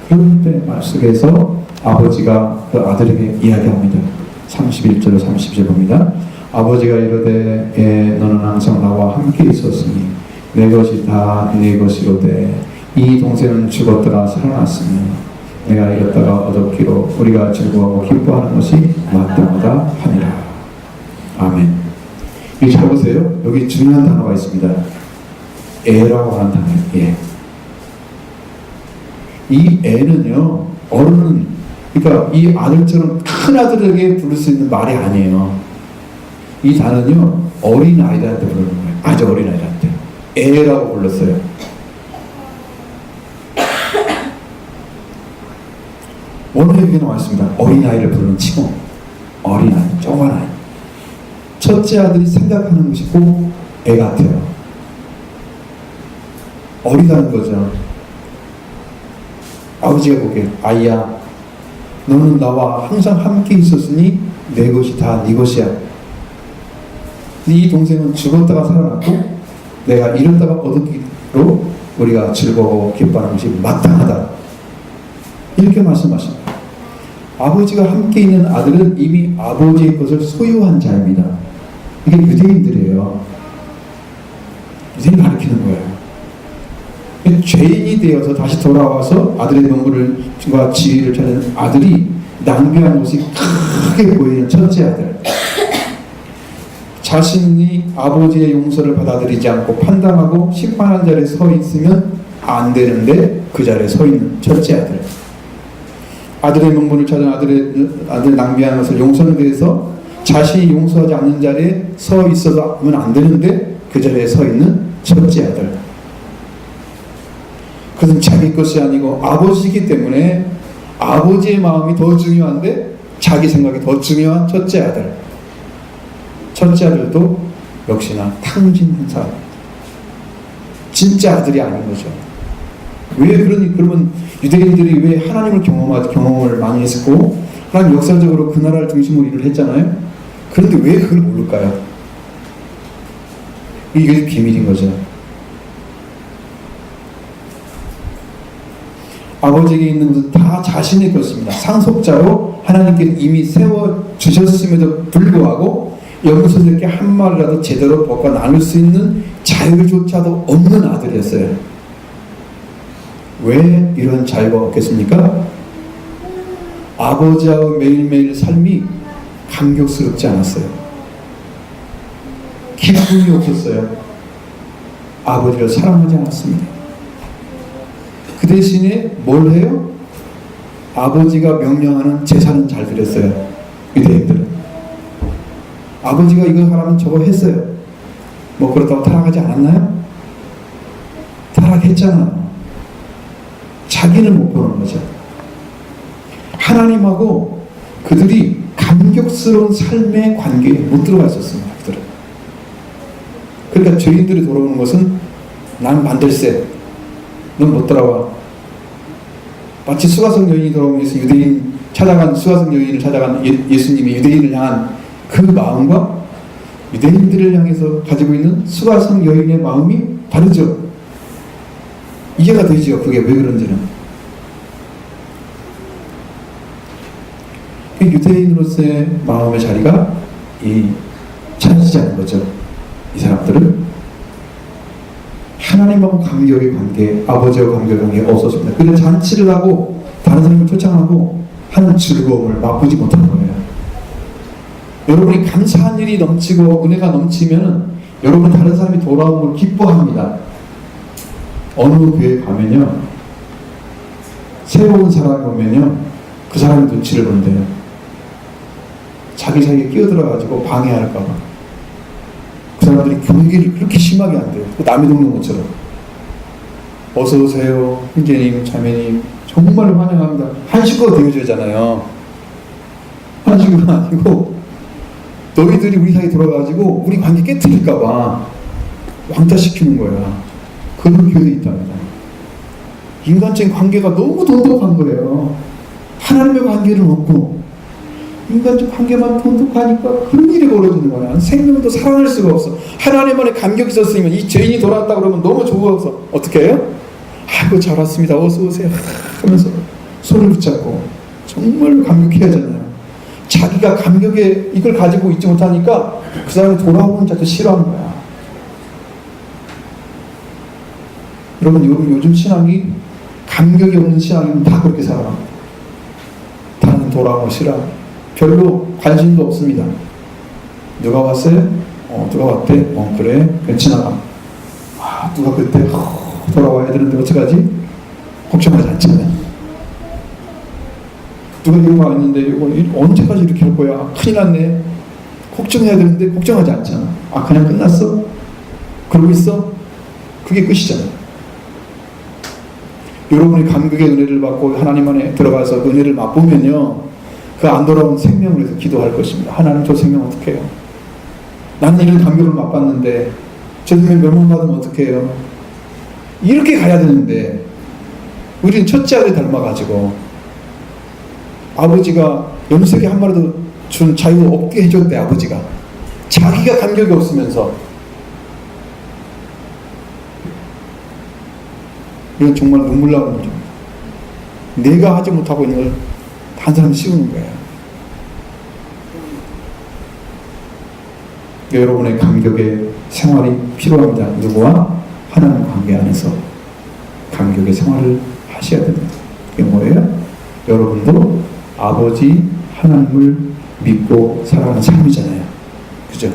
그럴 때 말 속에서 아버지가 그 아들에게 이야기합니다. 31절로 30절 봅니다. 아버지가 이르되 너는 항상 나와 함께 있었으니 내 것이 다 네 것이로되 이 동생은 죽었다가 살아났으며 내가 잃었다가 얻었기로 우리가 즐거워하고 기뻐하는 것이 마땅하다 하니라. 아멘. 여기 잘 보세요. 여기 중요한 단어가 있습니다. 애라고 하는 단어예요. 애. 이 애는요, 어른은, 그러니까 이 아들처럼 큰 아들에게 부를 수 있는 말이 아니에요. 이 단어는요, 어린 아이들한테 부르는 거예요. 아주 어린 아이들한테. 애라고 불렀어요. 오늘 여기 나와 있습니다. 어린아이를 부르는 칭호. 어린아이, 조그만 아이. 첫째 아들이 생각하는 것이 꼭 애 같아요. 어리다는 거죠. 아버지가 보기에 아이야, 너는 나와 항상 함께 있었으니 내 것이 다 네 것이야. 네 동생은 죽었다가 살아났고 내가 잃었다가 얻었기로 우리가 즐거워 기뻐하는 것이 마땅하다. 이렇게 말씀하십니다. 아버지가 함께 있는 아들은 이미 아버지의 것을 소유한 자입니다. 이게 유대인들이에요. 유대인이 가르치는 거예요. 죄인이 되어서 다시 돌아와서 아들의 명분과 지위를 찾는 아들이 낭비한 모습이 크게 보이는 첫째 아들. 자신이 아버지의 용서를 받아들이지 않고 판단하고 심판한 자리에 서 있으면 안 되는데 그 자리에 서 있는 첫째 아들. 아들의 명분을 찾은 아들 낭비한 것을 용서는 대해서 자신이 용서하지 않는 자리에 서 있어서 하면 안 되는데 그 자리에 서 있는 첫째 아들. 그것은 자기 것이 아니고 아버지이기 때문에 아버지의 마음이 더 중요한데 자기 생각이 더 중요한 첫째 아들. 첫째 아들도 역시나 탕진한 사람. 진짜 아들이 아닌 거죠. 그러면 유대인들이 왜 하나님을 경험을 많이 했고 하나님 역사적으로 그 나라를 중심으로 일을 했잖아요. 그런데 왜 그걸 모를까요? 이게 비밀인 거죠. 아버지에게 있는 것은 다 자신의 것입니다. 상속자로 하나님께서 이미 세워주셨음에도 불구하고 영서스럽게 한 말이라도 제대로 벗고 나눌 수 있는 자유조차도 없는 아들이었어요. 왜 이런 자유가 없겠습니까? 아버지와 매일매일 삶이 감격스럽지 않았어요. 기쁨이 없었어요. 아버지를 사랑하지 않았습니다. 그 대신에 뭘 해요? 아버지가 명령하는 제사는 잘 드렸어요. 유대인들은. 아버지가 이거 하라면 저거 했어요. 뭐 그렇다고 타락하지 않았나요? 타락했잖아요. 자기는 못 보는 거죠. 하나님하고 그들이 감격스러운 삶의 관계에 못 들어가 있었습니다. 그들은. 그러니까 죄인들이 돌아오는 것은 난 만들세. 넌 못 따라와. 마치 수가성 여인이 돌아오면서 유대인 찾아간 수가성 여인을 찾아간 예수님이 유대인을 향한 그 마음과 유대인들을 향해서 가지고 있는 수가성 여인의 마음이 다르죠. 이해가 되죠. 그게 왜 그런지는. 그 유대인으로서의 마음의 자리가 찾아지지 않은 거죠. 이 사람들은 하나님하고 감격의 관계, 아버지와 감격의 관계가 없었습니다. 그래서 잔치를 하고 다른 사람을 초청하고 하는 즐거움을 맛보지 못한 거예요. 여러분이 감사한 일이 넘치고 은혜가 넘치면 여러분 다른 사람이 돌아온 걸 기뻐합니다. 어느 교회 가면요, 새로 온 사람이 오면요, 그 사람의 눈치를 본대요. 자기 사이에 끼어들어가지고 방해할까봐. 그 사람들이 경계를 그렇게 심하게 한대요. 남의 동네 것처럼. 어서오세요, 형제님, 자매님, 정말 환영합니다. 한식으로 대우주잖아요. 한식은 아니고 너희들이 우리 사이에 들어가가지고 우리 관계 깨트릴까봐 왕따시키는 거야. 그런 교회도 있답니다. 인간적인 관계가 너무 돈독한 거예요. 하나님의 관계를 얻고 인간적 관계만 돈독하니까 그런 일이 벌어지는 거야. 생명도 살아날 수가 없어. 하나님만의 감격이 있었으면 이 죄인이 돌아왔다 그러면 너무 좋아서 어떻게 해요? 아이고 잘 왔습니다. 어서 오세요 하면서 손을 붙잡고 정말로 감격해야 하잖아요. 자기가 감격에 이걸 가지고 있지 못하니까 그 사람이 돌아오는 자도 싫어하는 거야. 여러분 요즘 신앙이 감격이 없는 신앙이면 다 그렇게 살아갑니다. 다른 돌아오는 싫어합니다. 별로 관심도 없습니다. 누가 왔어요? 누가 왔대? 그래? 그냥 지나가. 누가 그때 돌아와야 되는데 어떡하지? 걱정하지 않잖아요. 누가 이거 왔는데 이거 언제까지 이렇게 할 거야? 큰일 났네. 걱정해야 되는데 걱정하지 않잖아. 그냥 끝났어? 그러고 있어? 그게 끝이잖아요. 여러분이 감격의 은혜를 받고 하나님 안에 들어가서 은혜를 맛보면요, 그 안 돌아온 생명을 위해서 기도할 것입니다. 하나님 저 생명 어떻게 해요? 나는 이런 감격을 맛봤는데 저 생명 멸망받으면 어떻게 해요? 이렇게 가야 되는데 우리는 첫째 아들 닮아가지고 아버지가 염색에 한 마리도 준 자유 없게 해줬대. 아버지가 자기가 감격이 없으면서. 이건 정말 눈물 나는 일입니다. 내가 하지 못하고 있는 걸 한 사람 씌우는 거예요. 여러분의 감격의 생활이 필요합니다. 누구와? 하나님 관계 안에서. 감격의 생활을 하셔야 됩니다. 그게 뭐예요? 여러분도 아버지 하나님을 믿고 살아가는 삶이잖아요. 그죠?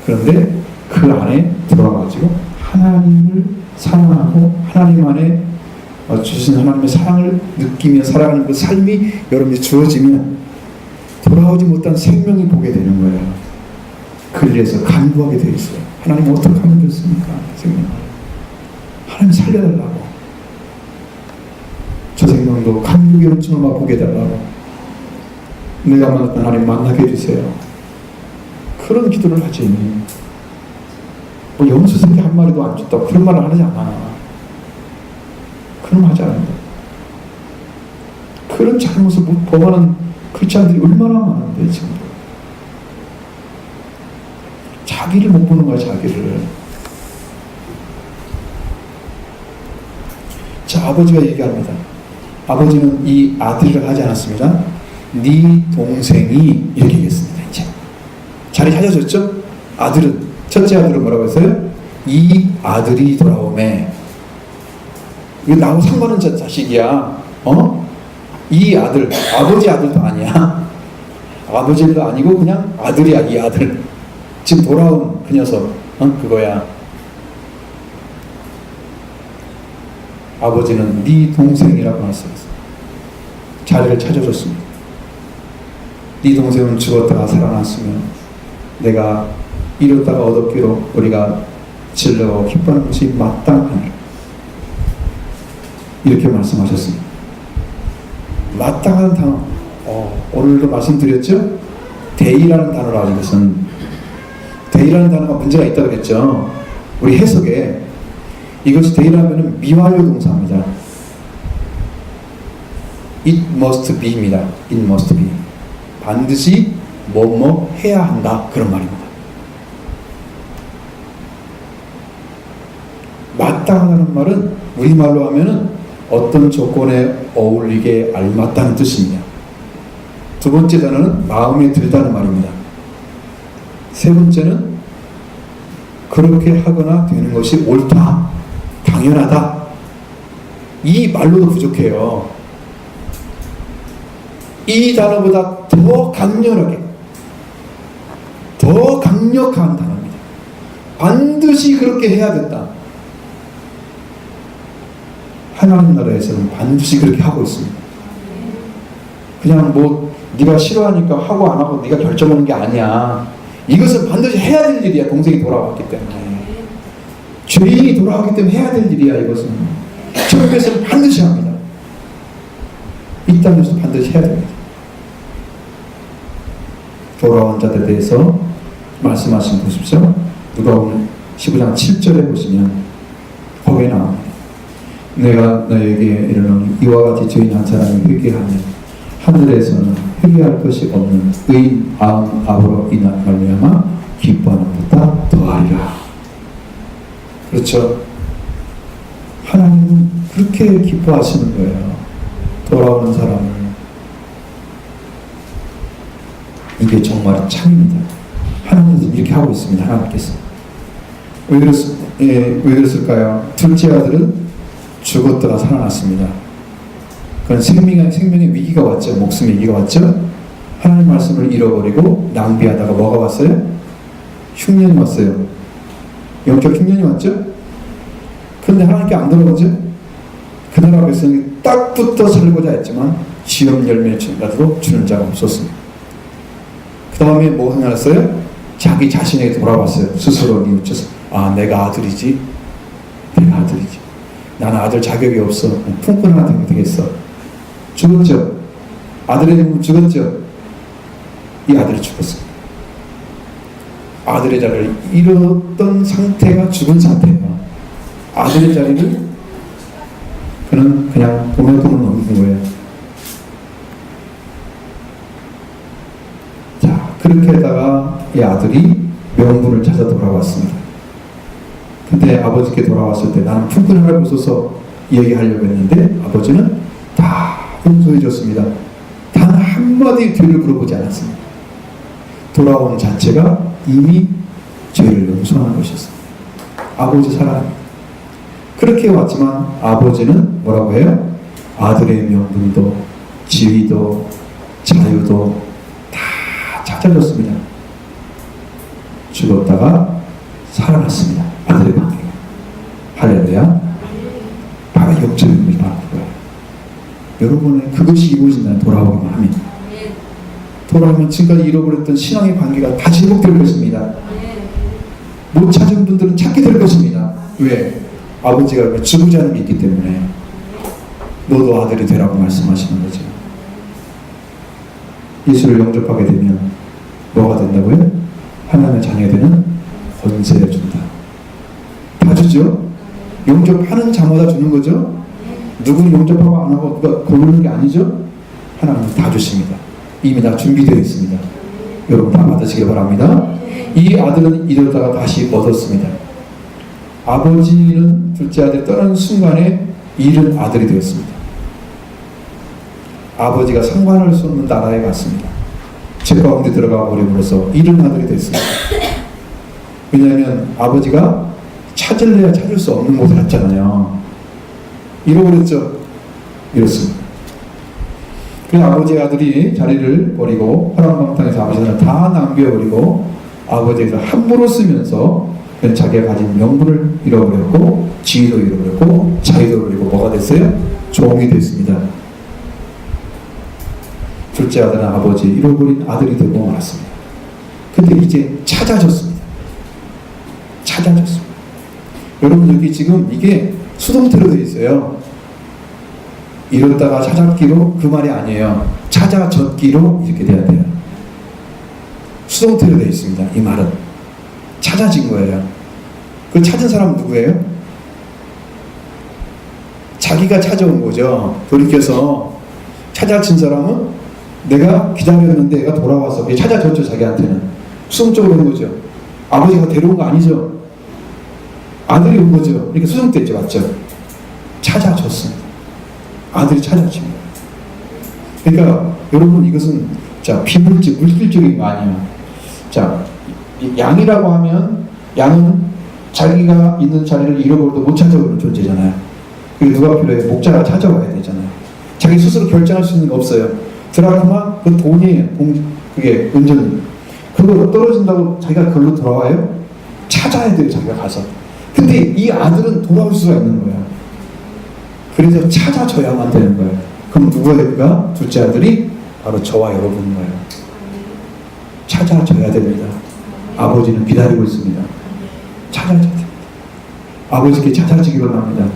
그런데 그 안에 들어와가지고 하나님을 사랑하고 하나님 안에 주신 하나님의 사랑을 느끼며 살아가는 그 삶이 여러분이 주어지면 돌아오지 못한 생명이 보게 되는 거예요. 그래서 간구하게 되어 있어요. 하나님 어떻게 하면 좋습니까? 생명. 하나님 살려달라고. 저 생명도 감격의 은총을 맛보게 해달라고. 내가 만났던 하나님 만나게 해주세요. 그런 기도를 하지. 뭐 염소새끼 한 마리도 안 줬다고 그런 말을 하지 않아. 그런 말 하지 않는다. 그런 잘못을 범하는 크리스찬들이 얼마나 많은데 지금. 자기를 못 보는 거야, 자기를. 자, 아버지가 얘기합니다. 아버지는 이 아들을 하지 않았습니다. 네 동생이 이렇게 얘기했습니다. 이제 자리 찾아줬죠? 아들은, 첫째 아들은 뭐라고 했어요? 이 아들이 돌아오매. 이거 나하고 상관은 저 자식이야. 이 아들, 아버지 아들도 아니야. 아버지도 아니고 그냥 아들이야, 이 아들. 지금 돌아온 그 녀석, 그거야. 아버지는 네 동생이라고 말씀했어요. 자리를 찾아줬습니다. 네 동생은 죽었다가 살아났으면 내가 잃었다가 얻었기로 우리가 즐거워 기뻐하는 것이 마땅하니라. 이렇게 말씀하셨습니다. 마땅한 단어, 오늘도 말씀드렸죠? 대의라는 단어로 알고 있었는 대의라는 단어가 문제가 있다고 그랬죠. 우리 해석에 이것이 대의라면 미완료 동사입니다. It must be입니다. It must be. 반드시 뭐뭐 해야 한다. 그런 말입니다. 마땅하다는 말은 우리말로 하면은 어떤 조건에 어울리게 알맞다는 뜻입니다. 두 번째 단어는 마음에 들다는 말입니다. 세 번째는 그렇게 하거나 되는 것이 옳다, 당연하다. 이 말로도 부족해요. 이 단어보다 더 강렬하게, 더 강력한 단어입니다. 반드시 그렇게 해야 된다. 하나님 나라에서는 반드시 그렇게 하고 있습니다. 그냥 뭐 네가 싫어하니까 하고 안 하고 네가 결정하는 게 아니야. 이것은 반드시 해야 될 일이야. 동생이 돌아왔기 때문에. 죄인이 돌아왔기 때문에 해야 될 일이야. 이것은 천국에서는 반드시 합니다. 이 땅에서 반드시 해야 됩니다. 돌아온 자들에 대해서 말씀하신 보십시오. 누가복음 15장 7절에 보시면 거기에 나옵니다. 내가 너에게 이르노니 이와 같이 죄인 한 사람이 회개하면 하늘에서는 회개할 것이 없는 의인 99으로 인한 말미암아 기뻐하는 것보다 더하리라. 그렇죠. 하나님은 그렇게 기뻐하시는 거예요. 돌아오는 사람을. 이게 정말 참입니다. 하나님은 이렇게 하고 있습니다. 하나님께서. 왜 그랬을까요? 둘째 아들은 죽었다가 살아났습니다. 그건 생명의 위기가 왔죠. 목숨의 위기가 왔죠. 하나님 말씀을 잃어버리고 낭비하다가 뭐가 왔어요? 흉년이 왔어요. 영적 흉년이 왔죠. 그런데 하나님께 안 들어가죠. 그 나라 백성이 딱 붙어 살고자 했지만 지엄 열매를 주는 자가 없었습니다. 그 다음에 뭐 하나였어요? 자기 자신에게 돌아왔어요. 스스로 뉘우쳐서 내가 아들이지. 내가 아들이지. 나는 아들 자격이 없어. 품꾼 하나 되면 되겠어. 죽었죠. 아들의 이름은 죽었죠. 이 아들이 죽었어요. 아들의 자리를 잃었던 상태가 죽은 상태예요. 아들의 자리를 그는 그냥 도면도면 넘긴 거예요. 자, 그렇게 하다가 이 아들이 명분을 찾아 돌아왔습니다. 근데 아버지께 돌아왔을 때 나는 품꾼 하나를 부숴서 얘기하려고 했는데 아버지는 다 용서해 줬습니다. 단 한마디 뒤를 물어보지 않았습니다. 돌아온 자체가 이미 죄를 용서하는 것이었습니다. 아버지 사랑입니다. 그렇게 왔지만 아버지는 뭐라고 해요? 아들의 명분도 지위도 자유도 다 찾아줬습니다. 죽었다가 살아났습니다. 아들의 관계가. 할렐루야. 바로 역적인 것이 바로 그거예요. 여러분의 그것이 이루어진다는 돌아오기만 하면, 돌아오면 지금까지 잃어버렸던 신앙의 관계가 다시 회복될 것입니다. 못 찾은 분들은 찾게 될 것입니다. 왜? 아버지가 죽지 않은 게 있기 때문에. 너도 아들이 되라고 말씀하시는 거죠. 예수를 영접하게 되면 뭐가 된다고요? 하나님의 자녀가 되는 권세를 준다. 다 주죠? 영접하는 자마다 주는 거죠? 누구는 영접하고 안 하고 누가 고르는 게 아니죠? 하나님은 다 주십니다. 이미 다 준비되어 있습니다. 여러분 다 받으시길 바랍니다. 이 아들은 이러다가 다시 얻었습니다. 아버지는 둘째 아들 떠나는 순간에 잃은 아들이 되었습니다. 아버지가 상관할 수 없는 나라에 갔습니다. 제 가운데 들어가 버림으로써 잃은 아들이 됐습니다. 왜냐하면 아버지가 찾을래야 찾을 수 없는 곳에 갔잖아요. 잃어버렸죠. 이렇습니다. 그래서 아버지의 아들이 자리를 버리고 허랑방탕에서 아버지는 다 남겨버리고 아버지에서 함부로 쓰면서 자기가 가진 명분을 잃어버렸고 지위도 잃어버렸고 자유도 잃어버리고 뭐가 됐어요? 종이 됐습니다. 둘째 아들은 아버지 잃어버린 아들이 되고 말았습니다. 근데 이제 찾아졌습니다. 찾아졌습니다. 여러분 여기 지금 이게 수동태로 되어 있어요. 잃었다가 찾았기로 그 말이 아니에요. 찾아졌기로 이렇게 돼야 돼요. 수동태로 되어 있습니다. 이 말은 찾아진 거예요. 그 찾은 사람은 누구예요? 자기가 찾아온 거죠. 돌이켜서 찾아진 사람은 내가 기다렸는데 얘가 돌아와서 찾아줬죠. 자기한테는 수동적으로 된 거죠. 아버지가 데려온 거 아니죠. 아들이 온 거죠. 이렇게 수동태죠. 맞죠? 찾아줬습니다. 아들이 찾아집니다. 그러니까 여러분 이것은 자 비물질 물질적인 거 아니에요. 자 양이라고 하면 양은 자기가 있는 자리를 잃어버려도 못 찾아오는 존재잖아요. 그게 누가 필요해? 목자가 찾아와야 되잖아요. 자기 스스로 결정할 수 있는 게 없어요. 드라크마 그 돈이에요. 그게 은전이. 그거 떨어진다고 자기가 그걸로 돌아와요? 찾아야 돼요. 자기가 가서. 근데 이 아들은 돌아올 수가 있는 거예요. 그래서 찾아줘야만 되는 거예요. 그럼 누구가 둘째 아들이 바로 저와 여러분인 거예요. 찾아줘야 됩니다. 아버지는 기다리고 있습니다. 찾아줘야 됩니다. 아버지께 찾아지기로 합니다.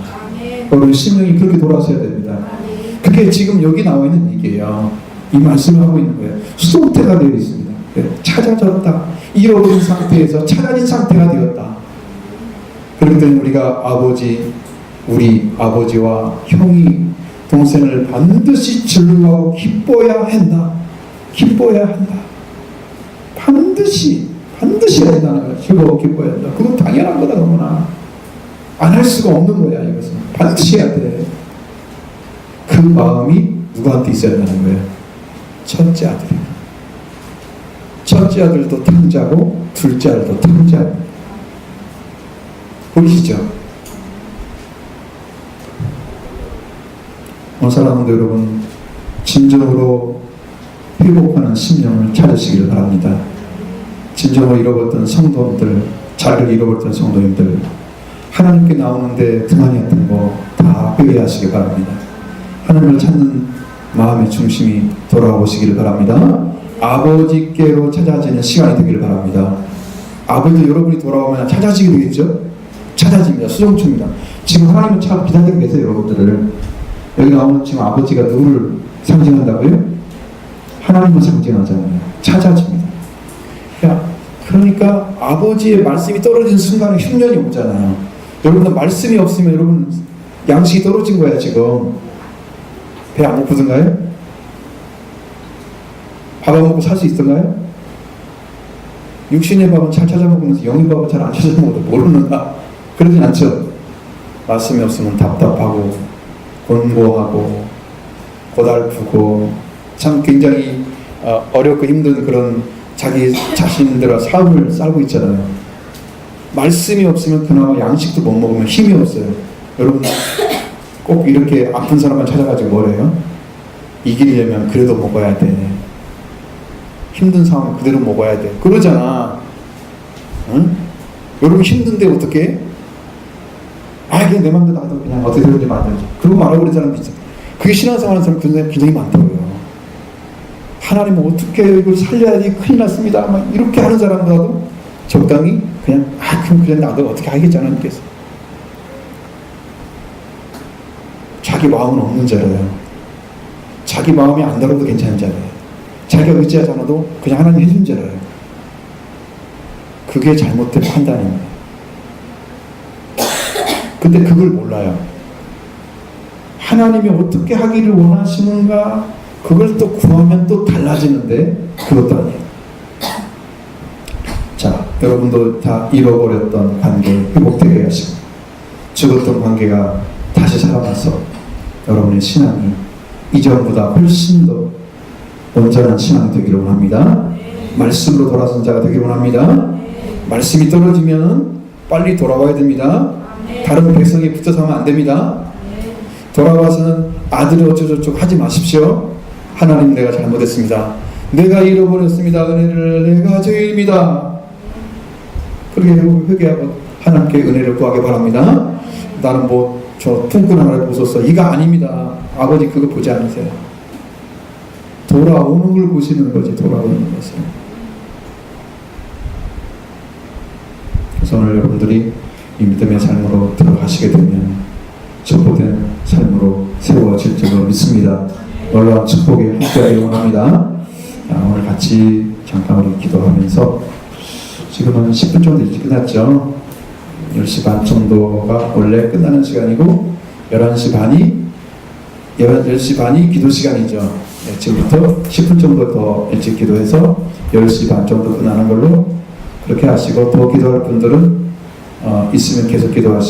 여러분 심령이 그렇게 돌아서야 됩니다. 그게 지금 여기 나와 있는 얘기예요. 이 말씀을 하고 있는 거예요. 수동태가 되어 있습니다. 찾아졌다. 잃어버린 상태에서 찾아진 상태가 되었다. 그렇기 때문에 우리가 우리 아버지와 형이 동생을 반드시 즐거워하고 기뻐야 한다. 기뻐야 한다. 반드시 해야 된다는 거야. 즐거워 기뻐야 한다. 그건 당연한 거다. 너무나 안 할 수가 없는 거야. 이것은 반드시 해야 돼. 그 마음이 누구한테 있어야 된다는 거예요? 첫째 아들이. 첫째 아들도 탕자고 둘째 아들도 탕자입니다. 보이시죠? 사랑하는 여러분, 진정으로 회복하는 심령을 찾으시기를 바랍니다. 진정으로 잃어버렸던 성도님들, 자리를 잃어버렸던 성도님들, 하나님께 나오는데 그만이었던 거 다 회개하시기 바랍니다. 하나님을 찾는 마음의 중심이 돌아오시기를 바랍니다. 아버지께로 찾아지는 시간이 되기를 바랍니다. 아버지 여러분이 돌아오면 찾아지게 되겠죠? 찾아집니다. 수정초입니다. 지금 하나님은 참 기다리고 계세요. 여러분들을. 여기 나오는 지금 아버지가 누구를 상징한다고요? 하나님을 상징하잖아요. 찾아집니다. 그러니까 아버지의 말씀이 떨어진 순간에 흉년이 오잖아요. 여러분은 말씀이 없으면 여러분 양식이 떨어진 거야. 지금 배 안 고프던가요? 밥 안 먹고 살 수 있던가요? 육신의 밥은 잘 찾아 먹으면서 영의 밥은 잘 안 찾아 먹어도 모르는가? 그러진 않죠. 말씀이 없으면 답답하고 곤고하고 고달프고 참 굉장히 어렵고 힘든 그런 자기 자신들과 삶을 살고 있잖아요. 말씀이 없으면 그나마 양식도 못 먹으면 힘이 없어요. 여러분 꼭 이렇게 아픈 사람만 찾아가지고 뭐래요? 이기려면 그래도 먹어야 돼. 힘든 상황 그대로 먹어야 돼. 그러잖아. 응? 여러분 힘든데 어떻게? 그냥 내 맘대로 나도 그냥 어떻게 되는지 만들지. 그러고 말아버리는 사람도 있어. 그게 신앙생활하는 사람 굉장히 많다고요. 하나님은 어떻게 이걸 살려야지 큰일 났습니다. 막 이렇게 하는 사람보다도 적당히 그냥 그럼 그냥 나도 어떻게 하겠잖아 이렇게. 자기 마음은 없는 자래요. 자기 마음이 안 들어도 괜찮은 자래요. 자기가 의지하지 않아도 그냥 하나님 해준 자래요. 그게 잘못된 판단입니다. 근데 그걸 몰라요. 하나님이 어떻게 하기를 원하시는가 그걸 또 구하면 또 달라지는데 그것도 아니에요. 자, 여러분도 다 잃어버렸던 관계 회복되게 하시고 죽었던 관계가 다시 살아나서 여러분의 신앙이 이전보다 훨씬 더 온전한 신앙이 되기를 원합니다. 말씀으로 돌아선 자가 되기를 원합니다. 말씀이 떨어지면 빨리 돌아와야 됩니다. 다른 백성이 붙어서 하면 안 됩니다. 돌아와서는 아들이 어쩌고저쩌고 하지 마십시오. 하나님 내가 잘못했습니다. 내가 잃어버렸습니다. 은혜를 내가 죄인입니다. 그렇게 회개하고 하나님께 은혜를 구하기 바랍니다. 나는 저 품꾼 하나를 보소서. 이가 아닙니다. 아버지 그거 보지 않으세요. 돌아오는 걸 보시는 거지. 돌아오는 것을. 그래서 오늘 여러분들이 이 믿음의 삶으로 들어가시게 되면 축복된 삶으로 세워질 줄로 믿습니다. 놀라운 축복이 함께하기 원합니다. 오늘 같이 잠깐 우리 기도하면서 지금은 10분 정도 일찍 끝났죠. 10시 반 정도가 원래 끝나는 시간이고 11시 반이 기도 시간이죠. 네, 지금부터 10분 정도 더 일찍 기도해서 10시 반 정도 끝나는 걸로 그렇게 하시고 더 기도할 분들은 있으면 계속 기도하시고